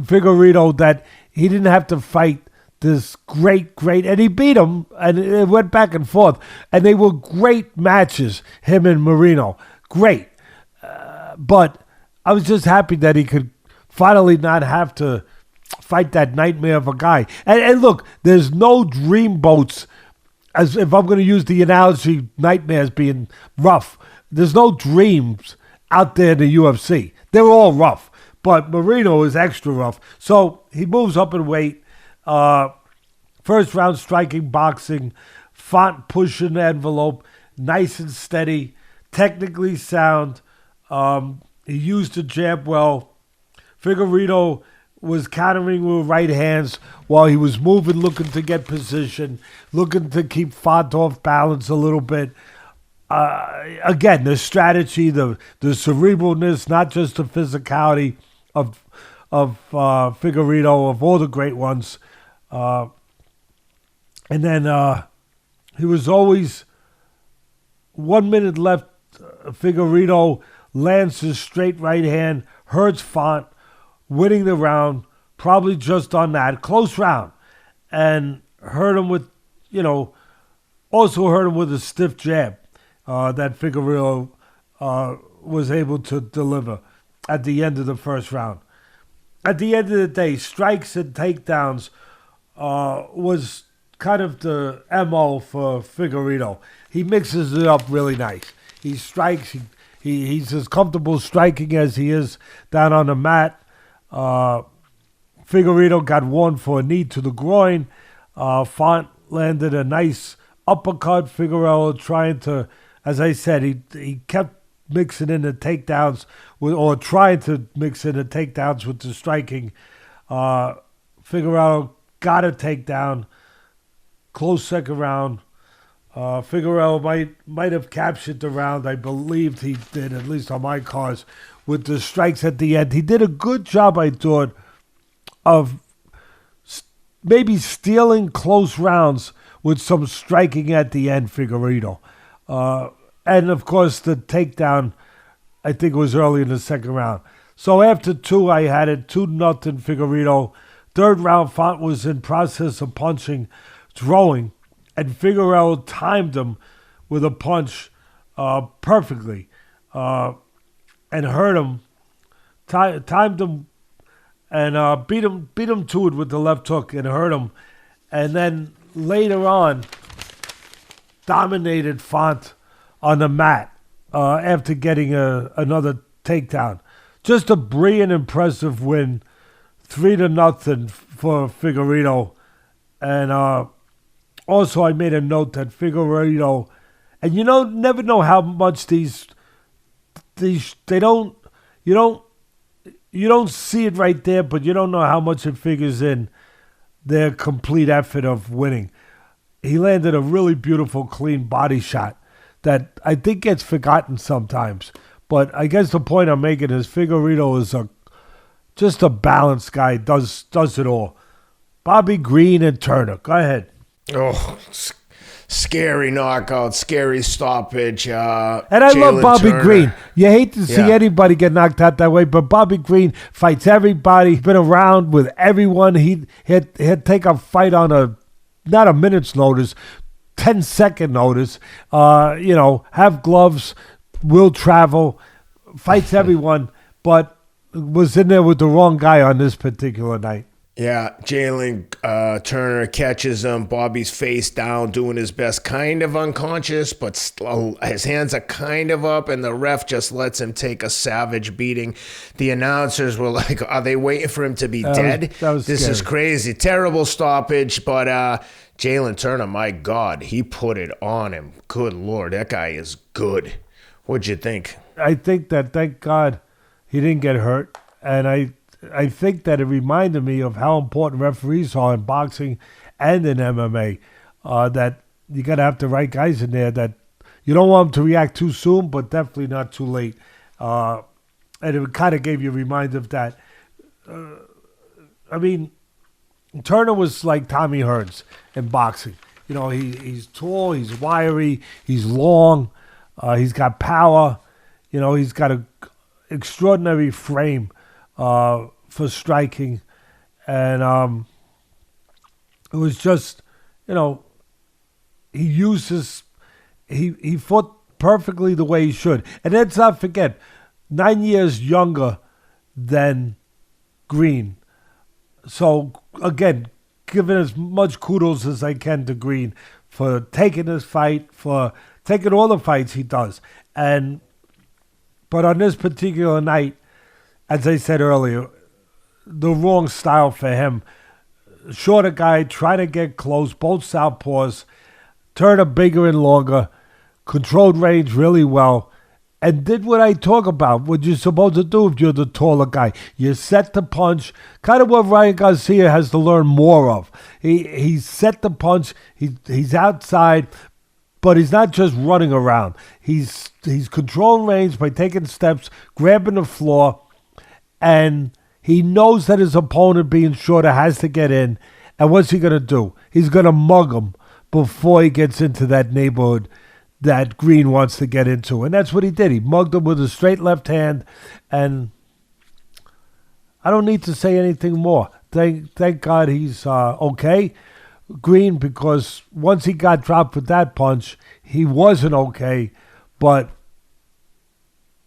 Figueiredo that he didn't have to fight this great, and he beat him, and it went back and forth, and they were great matches, him and Marino, great. But I was just happy that he could finally not have to fight that nightmare of a guy. And look, there's no dreamboats, as if I'm going to use the analogy, nightmares being rough. There's no dreams out there in the UFC. They're all rough, but Marino is extra rough. So he moves up in weight. First round striking, boxing, Font pushing the envelope, nice and steady, technically sound. He used the jab well. Figueiredo was countering with right hands while he was moving, looking to get position, looking to keep Font off balance a little bit. Again, the strategy, the cerebralness, not just the physicality of Figueiredo, of all the great ones. And then he was always 1 minute left. Figueiredo lands his straight right hand, hurts Font, winning the round, probably just on that. Close round. And hurt him with, also hurt him with a stiff jab that Figueiredo was able to deliver at the end of the first round. At the end of the day, strikes and takedowns was kind of the MO for Figueiredo. He mixes it up really nice. He strikes. He's as comfortable striking as he is down on the mat. Figueiredo got one for a knee to the groin. Font landed a nice uppercut. Figueiredo trying to, as I said, he kept mixing in the takedowns or trying to mix in the takedowns with the striking. Figueiredo got a takedown. Close second round. Figueiredo might have captured the round. I believed he did, at least on my cards, with the strikes at the end. He did a good job, I thought, of maybe stealing close rounds with some striking at the end, Figueiredo. And, of course, the takedown, I think, was early in the second round. So after 2, I had it 2-0 Figueiredo. Third round, Font was in process of punching, throwing, and Figueiredo timed him with a punch perfectly and hurt him, timed him, and beat him to it with the left hook and hurt him. And then later on, dominated Font on the mat after getting another takedown. Just a brilliant, impressive win, 3-0 for Figueiredo. And also, I made a note that Figueiredo, and never know how much you don't you don't see it right there, but you don't know how much it figures in their complete effort of winning. He landed a really beautiful, clean body shot that I think gets forgotten sometimes. But I guess the point I'm making is Figueiredo is just a balanced guy, does it all. Bobby Green and Turner. Go ahead. Oh, scary knockout, scary stoppage. And I love Bobby Green. You hate to see anybody get knocked out that way, but Bobby Green fights everybody. He's been around with everyone. He'd take a fight on not a minute's notice, 10-second notice. Have gloves, will travel, fights everyone, but was in there with the wrong guy on this particular night. Yeah, Jalen Turner catches him. Bobby's face down, doing his best, kind of unconscious, but his hands are kind of up, and the ref just lets him take a savage beating. The announcers were like, are they waiting for him to be dead? This is crazy. Terrible stoppage, but Jalen Turner, my God, he put it on him. Good Lord, that guy is good. What'd you think? I think that, thank God, he didn't get hurt, and I think that it reminded me of how important referees are in boxing and in MMA, that you got to have the right guys in there, that you don't want them to react too soon, but definitely not too late. And it kind of gave you a reminder of that. Turner was like Tommy Hearns in boxing. He's tall, he's wiry, he's long, he's got power. He's got an extraordinary frame for striking, and it was just, he fought perfectly the way he should. And let's not forget, 9 years younger than Green. So again, giving as much kudos as I can to Green for taking this fight, for taking all the fights he does. But on this particular night, as I said earlier, the wrong style for him. Shorter guy, trying to get close, both southpaws, Turner bigger and longer, controlled range really well, and did what I talk about, what you're supposed to do if you're the taller guy. You set the punch, kind of what Ryan Garcia has to learn more of. He set the punch, he's outside, but he's not just running around. He's controlling range by taking steps, grabbing the floor, and he knows that his opponent, being shorter, has to get in. And what's he going to do? He's going to mug him before he gets into that neighborhood that Green wants to get into. And that's what he did. He mugged him with a straight left hand. And I don't need to say anything more. Thank God he's okay, Green, because once he got dropped with that punch, he wasn't okay. But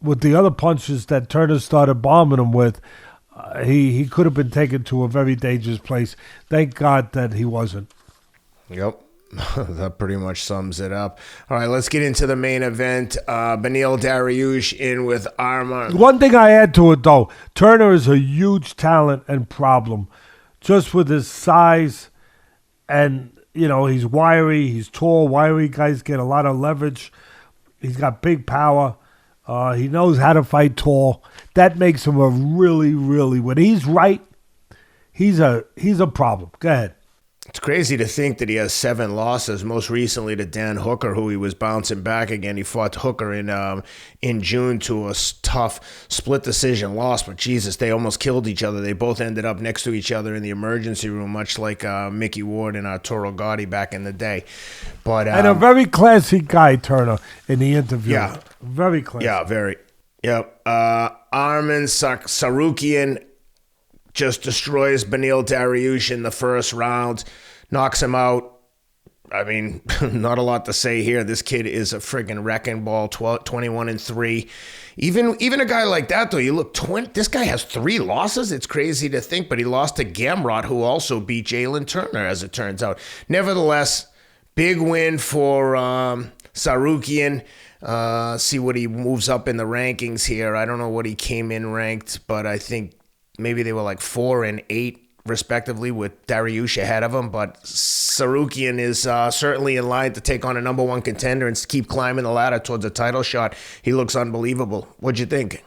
with the other punches that Turner started bombing him with, he could have been taken to a very dangerous place. Thank God that he wasn't. Yep. That pretty much sums it up. All right, let's get into the main event. Beneil Dariush in with Arman. One thing I add to it, though, Turner is a huge talent and problem. Just with his size and, he's wiry, he's tall. Wiry guys get a lot of leverage. He's got big power. He knows how to fight tall. That makes him a really, really, when he's right, he's a problem. Go ahead. It's crazy to think that he has 7 losses, most recently to Dan Hooker, who he was bouncing back again. He fought Hooker in June to a tough split decision loss, but Jesus, they almost killed each other. They both ended up next to each other in the emergency room, much like Mickey Ward and Arturo Gotti back in the day. But and a very classy guy, Turner, in the interview. Yeah. Very classy. Yeah, very. Yep. Arman Tsarukyan just destroys Beneil Dariush in the first round, knocks him out. I mean, not a lot to say here. This kid is a friggin' wrecking ball, 21-3. Even a guy like that, though, you look, this guy has 3 losses. It's crazy to think, but he lost to Gamrot, who also beat Jalen Turner, as it turns out. Nevertheless, big win for Tsarukyan. See what he moves up in the rankings here. I don't know what he came in ranked, but I think maybe they were like 4 and 8 respectively, with Dariush ahead of him. But Tsarukyan is certainly in line to take on a number 1 contender and keep climbing the ladder towards a title shot. He looks unbelievable. What'd you think?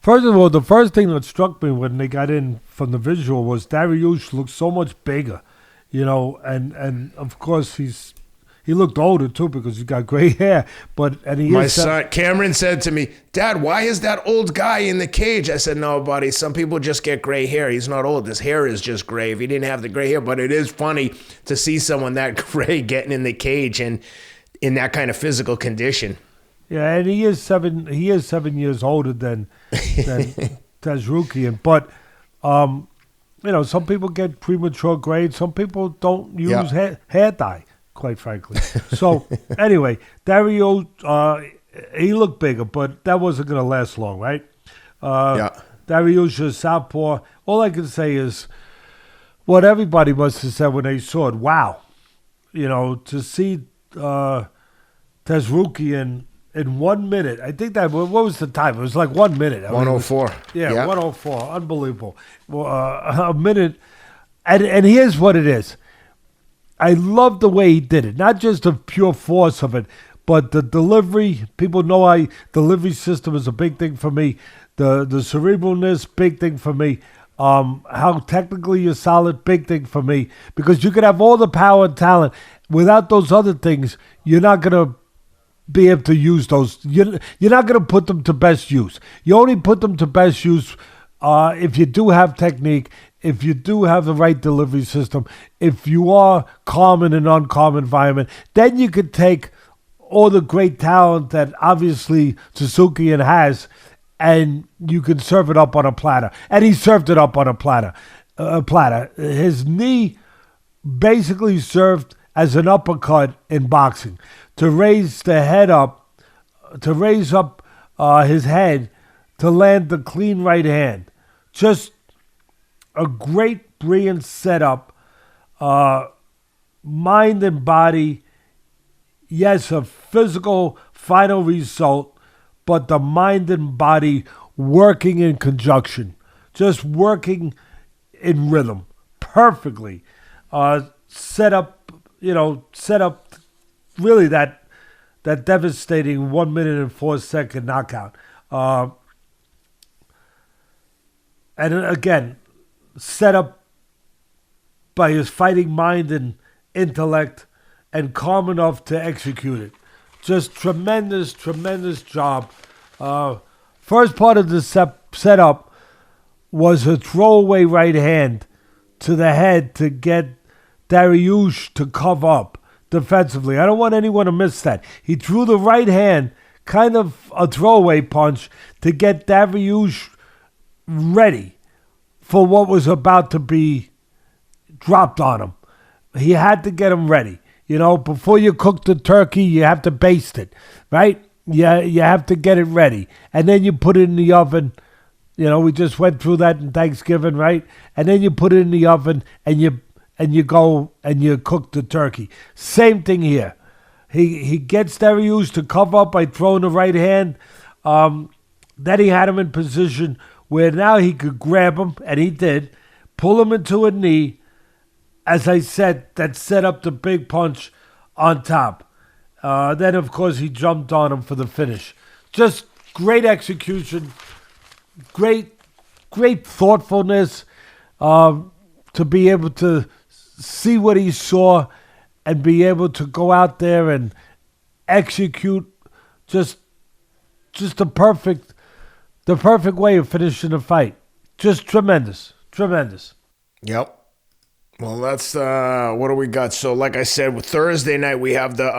First of all, the first thing that struck me when they got in from the visual was Dariush looked so much bigger, and of course he looked older too because he's got gray hair. My son Cameron said to me, "Dad, why is that old guy in the cage?" I said, "No, buddy. Some people just get gray hair. He's not old. His hair is just gray. If he didn't have the gray hair, but it is funny to see someone that gray getting in the cage and in that kind of physical condition." Yeah, and he is 7 years older than Tsarukyan. But some people get premature grades. Some people don't use hair dye, quite frankly. So anyway, Dario, he looked bigger, but that wasn't going to last long, right? Dariush is southpaw. All I can say is what everybody must have said when they saw it. Wow, to see Tsarukyan in 1 minute. I think what was the time? It was like 1 minute. 104. Yeah, 104. Unbelievable. A minute. And here's what it is. I love the way he did it. Not just the pure force of it, but the delivery. People know delivery system is a big thing for me. The cerebralness, big thing for me. How technically you're solid, big thing for me. Because you could have all the power and talent. Without those other things, you're not going to be able to use those. You're not going to put them to best use. You only put them to best use if you do have technique, if you do have the right delivery system, if you are calm in an uncalm environment. Then you could take all the great talent that obviously Tsarukyan has, and you can serve it up on a platter. And he served it up on a platter. His knee basically served as an uppercut in boxing, to raise the head up, to raise up his head, to land the clean right hand. Just a great, brilliant setup. Mind and body, yes, a physical final result, but the mind and body working in conjunction, just working in rhythm perfectly. Set up really that devastating 1 minute and 4 second knockout. And again, set up by his fighting mind and intellect and calm enough to execute it. Just tremendous, tremendous job. First part of the setup was a throwaway right hand to the head to get Dariush to cover up defensively. I don't want anyone to miss that. He threw the right hand, kind of a throwaway punch, to get Dariush ready for what was about to be dropped on him. He had to get him ready. Before you cook the turkey, you have to baste it, right? Yeah, you have to get it ready. And then you put it in the oven. We just went through that in Thanksgiving, right? And then you put it in the oven and you go and you cook the turkey. Same thing here. He gets Dariush to cover up by throwing the right hand. Then he had him in position where now he could grab him, and he did, pull him into a knee. As I said, that set up the big punch on top. Then, of course, he jumped on him for the finish. Just great execution, great thoughtfulness to be able to see what he saw and be able to go out there and execute just the perfect way of finishing the fight. Just tremendous. Yep. Well, that's what do we got? So, like I said, with Thursday night we have the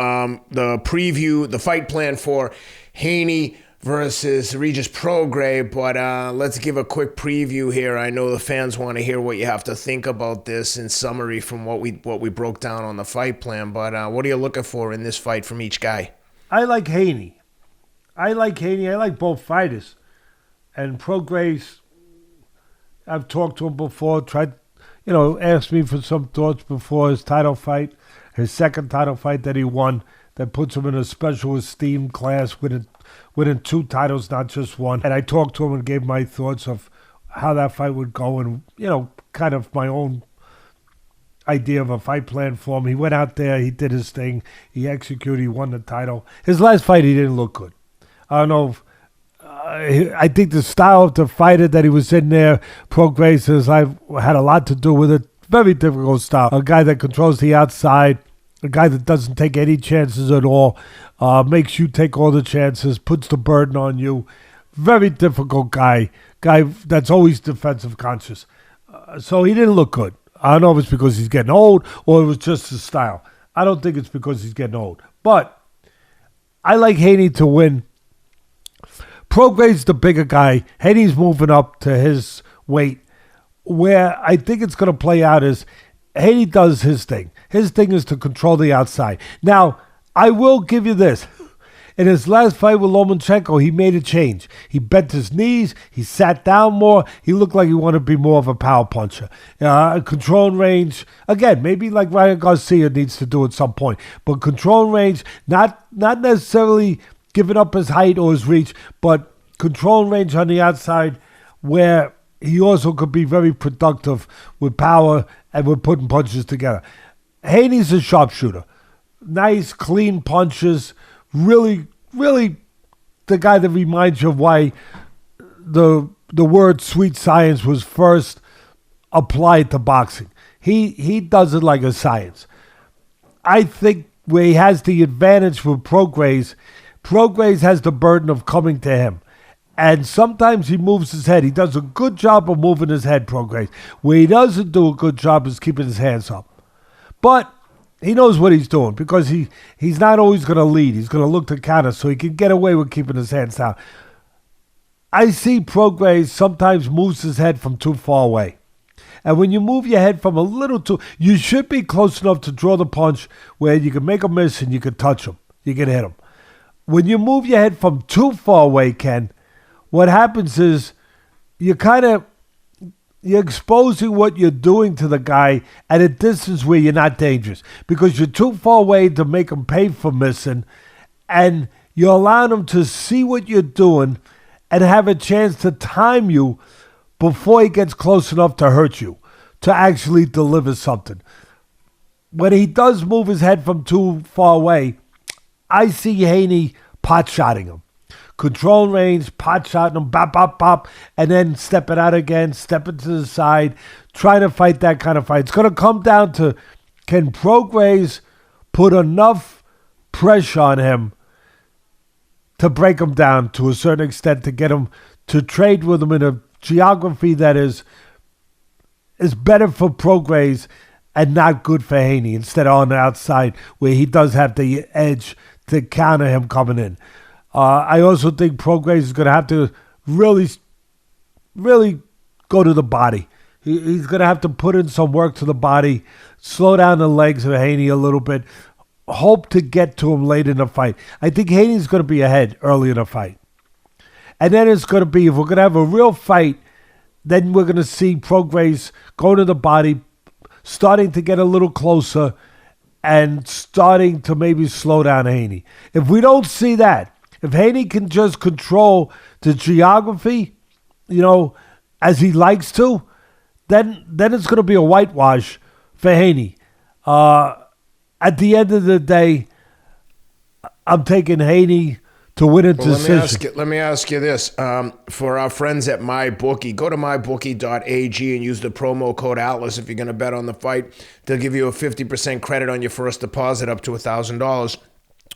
preview, the fight plan for Haney versus Regis Prograis. But let's give a quick preview here. I know the fans want to hear what you have to think about this in summary from what we broke down on the fight plan. But what are you looking for in this fight from each guy? I like Haney. I like both fighters. And Prograis, I've talked to him before, asked me for some thoughts before his title fight, his second title fight that he won, that puts him in a special esteem class, winning 2 titles, not just one. And I talked to him and gave my thoughts of how that fight would go and, kind of my own idea of a fight plan for him. He went out there, he did his thing, he executed, he won the title. His last fight, he didn't look good. I don't know if, I think the style of the fighter that he was in there, Prograis says, I've had a lot to do with it. Very difficult style. A guy that controls the outside, a guy that doesn't take any chances at all, makes you take all the chances, puts the burden on you. Very difficult guy that's always defensive conscious. So he didn't look good. I don't know if it's because he's getting old or it was just his style. I don't think it's because he's getting old. But I like Haney to win. Prograis the bigger guy. Haney's moving up to his weight. Where I think it's going to play out is Haney does his thing. His thing is to control the outside. Now, I will give you this. In his last fight with Lomachenko, he made a change. He bent his knees. He sat down more. He looked like he wanted to be more of a power puncher. Control range, again, maybe like Ryan Garcia needs to do at some point. But control range, not necessarily giving up his height or his reach, but control range on the outside where he also could be very productive with power and with putting punches together. Haney's a sharpshooter. Nice, clean punches. Really, really the guy that reminds you of why the word sweet science was first applied to boxing. He does it like a science. I think where he has the advantage with Prograis has the burden of coming to him. And sometimes he moves his head. He does a good job of moving his head, Prograis. Where he doesn't do a good job is keeping his hands up. But he knows what he's doing because he's not always going to lead. He's going to look to counter so he can get away with keeping his hands down. I see Prograis sometimes moves his head from too far away. And when you move your head from a little too, you should be close enough to draw the punch where you can make a miss and you can touch him. You can hit him. When you move your head from too far away, Ken, what happens is you're exposing what you're doing to the guy at a distance where you're not dangerous because you're too far away to make him pay for missing, and you're allowing him to see what you're doing and have a chance to time you before he gets close enough to hurt you, to actually deliver something. When he does move his head from too far away, I see Haney pot-shotting him. Control range, pot shotting him, bop, bop, bop, and then stepping out again, stepping to the side, trying to fight that kind of fight. It's going to come down to, can Prograis put enough pressure on him to break him down to a certain extent, to get him to trade with him in a geography that is better for Prograis and not good for Haney, instead of on the outside where he does have the edge to counter him coming in. I also think Prograis is going to have to really, really go to the body. He's going to have to put in some work to the body, slow down the legs of Haney a little bit, hope to get to him late in the fight. I think Haney's going to be ahead early in the fight. And then it's going to be, if we're going to have a real fight, then we're going to see Prograis go to the body, starting to get a little closer and starting to maybe slow down Haney. If we don't see that, if Haney can just control the geography, as he likes to, then it's going to be a whitewash for Haney. At the end of the day, I'm taking Haney to win a decision. Let me ask you this. For our friends at MyBookie, go to mybookie.ag and use the promo code Atlas if you're going to bet on the fight. They'll give you a 50% credit on your first deposit up to $1,000.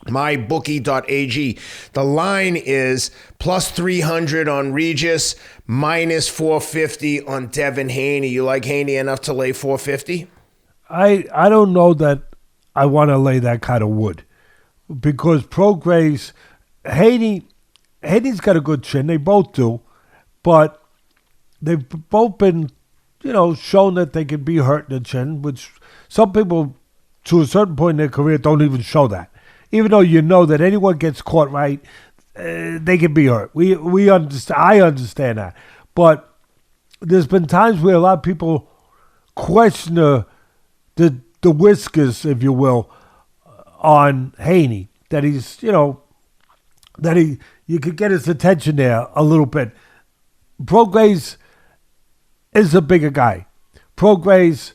mybookie.ag. The line is plus 300 on Regis, minus 450 on Devin Haney. You like Haney enough to lay 450? I don't know that I want to lay that kind of wood because Prograis, Haney's got a good chin. They both do, but they've both been, shown that they can be hurt in the chin, which some people to a certain point in their career don't even show that. Even though you know that anyone gets caught right, they can be hurt. We understand. I understand that, but there's been times where a lot of people question the whiskers, if you will, on Haney. That he's, that you could get his attention there a little bit. Prograis is a bigger guy. Prograis,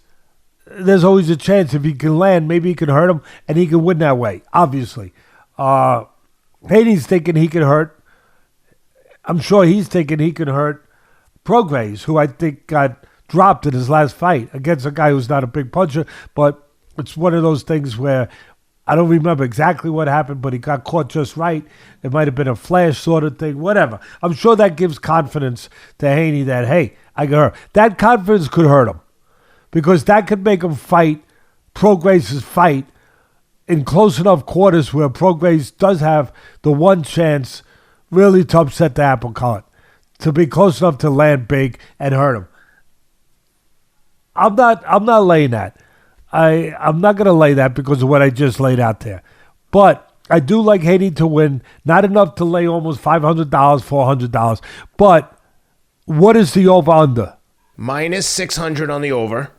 there's always a chance if he can land, maybe he can hurt him, and he can win that way, obviously. Haney's thinking he can hurt. I'm sure he's thinking he can hurt Prograis, who I think got dropped in his last fight against a guy who's not a big puncher, but it's one of those things where I don't remember exactly what happened, but he got caught just right. It might have been a flash sort of thing, whatever. I'm sure that gives confidence to Haney that, hey, I can hurt. That confidence could hurt him because that could make him fight Prograis' fight in close enough quarters where Prograis does have the one chance really to upset the apple cart, to be close enough to land big and hurt him. I'm not laying that. I'm not going to lay that because of what I just laid out there. But I do like Haney to win. Not enough to lay almost $500, $400. But what is the over-under? Minus 600 on the over,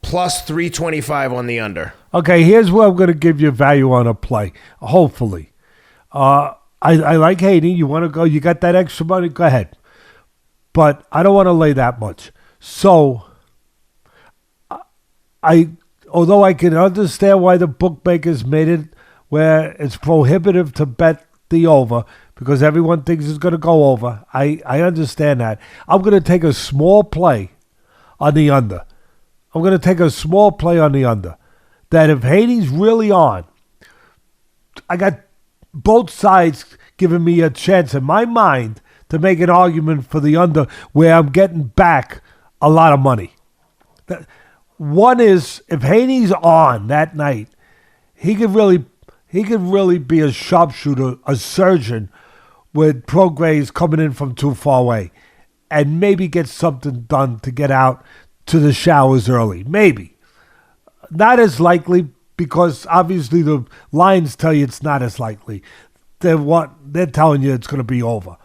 plus 325 on the under. Okay, here's where I'm going to give you value on a play, hopefully. I like Haney. You want to go? You got that extra money? Go ahead. But I don't want to lay that much. So, although I can understand why the bookmakers made it where it's prohibitive to bet the over because everyone thinks it's going to go over, I understand that. I'm going to take a small play on the under. That if Haney's really on, I got both sides giving me a chance in my mind to make an argument for the under where I'm getting back a lot of money. One is if Haney's on that night, he could really be a sharpshooter, a surgeon with Prograis coming in from too far away and maybe get something done to get out to the showers early. Maybe. Not as likely because obviously the lines tell you it's not as likely. They're telling you it's going to be over.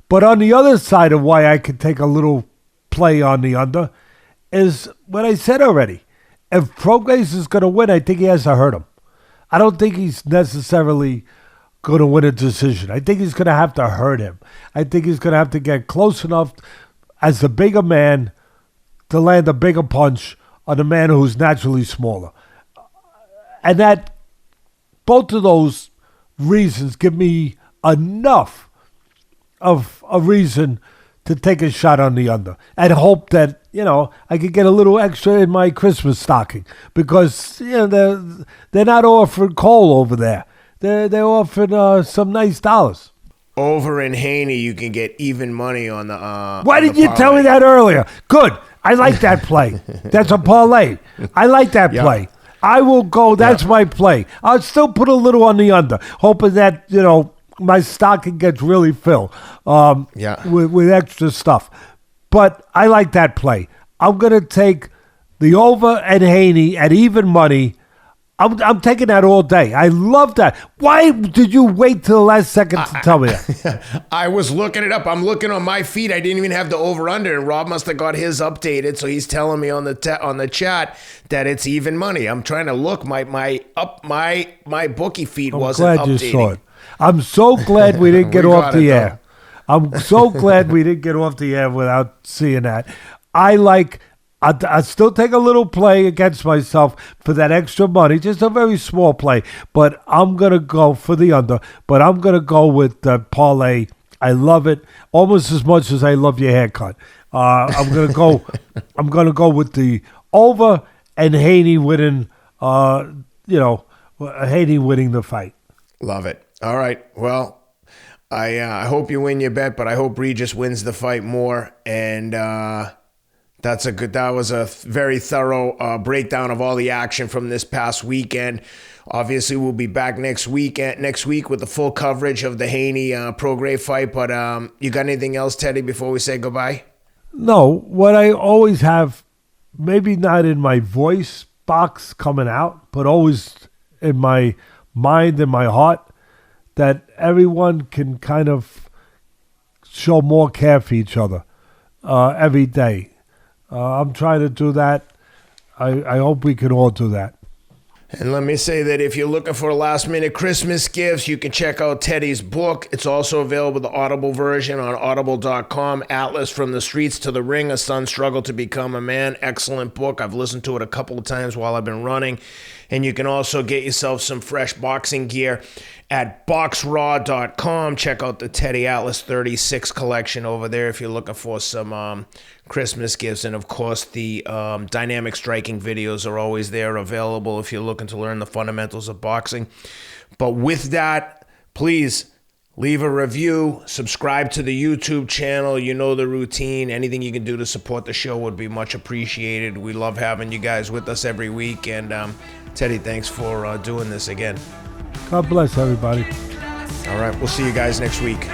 But on the other side of why I could take a little play on the under is what I said already. If Prograis is going to win, I think he has to hurt him. I don't think he's necessarily going to win a decision. I think he's going to have to hurt him. I think he's going to have to get close enough as the bigger man to land a bigger punch on a man who's naturally smaller. And that both of those reasons give me enough of a reason to take a shot on the under and hope that, I could get a little extra in my Christmas stocking because, they're not offering coal over there. They're offering some nice dollars. Over in Haney, you can get even money on the Why didn't you tell me that earlier? Good. I like that play. That's a parlay. I like that play. I will go. That's my play. I'll still put a little on the under, hoping that, my stocking gets really filled with extra stuff. But I like that play. I'm going to take the over and Haney at even money. I'm taking that all day. I love that. Why did you wait till the last second to tell me that? I was looking it up. I'm looking on my feed. I didn't even have the over-under, and Rob must have got his updated, so he's telling me on the chat that it's even money. I'm trying to look. My bookie feed wasn't updating. I'm glad you saw it. I'm so glad we didn't get off the air. I'm so glad we didn't get off the air without seeing that. I still take a little play against myself for that extra money, just a very small play. But I'm going to go for the under. But I'm going to go with the parlay. I love it almost as much as I love your haircut. I'm going to go. I'm going to go with the over and Haney winning. Haney winning the fight. Love it. All right. Well, I hope you win your bet, but I hope Regis wins the fight more. And that was a very thorough breakdown of all the action from this past weekend. Obviously, we'll be back next week with the full coverage of the Haney Prograis fight. But you got anything else, Teddy, before we say goodbye? No. What I always have, maybe not in my voice box coming out, but always in my mind and my heart, that everyone can kind of show more care for each other every day. I'm trying to do that. I hope we can all do that. And let me say that if you're looking for last-minute Christmas gifts, you can check out Teddy's book. It's also available, the Audible version, on audible.com. Atlas from the Streets to the Ring, A Son's Struggle to Become a Man. Excellent book. I've listened to it a couple of times while I've been running. And you can also get yourself some fresh boxing gear at boxraw.com. Check out the Teddy Atlas 36 collection over there if you're looking for some Christmas gifts. And of course, the dynamic striking videos are always there available if you're looking to learn the fundamentals of boxing. But with that, please leave a review, subscribe to the YouTube channel. You know the routine. Anything you can do to support the show would be much appreciated. We love having you guys with us every week. And Teddy, thanks for doing this again. God bless everybody. All right, we'll see you guys next week.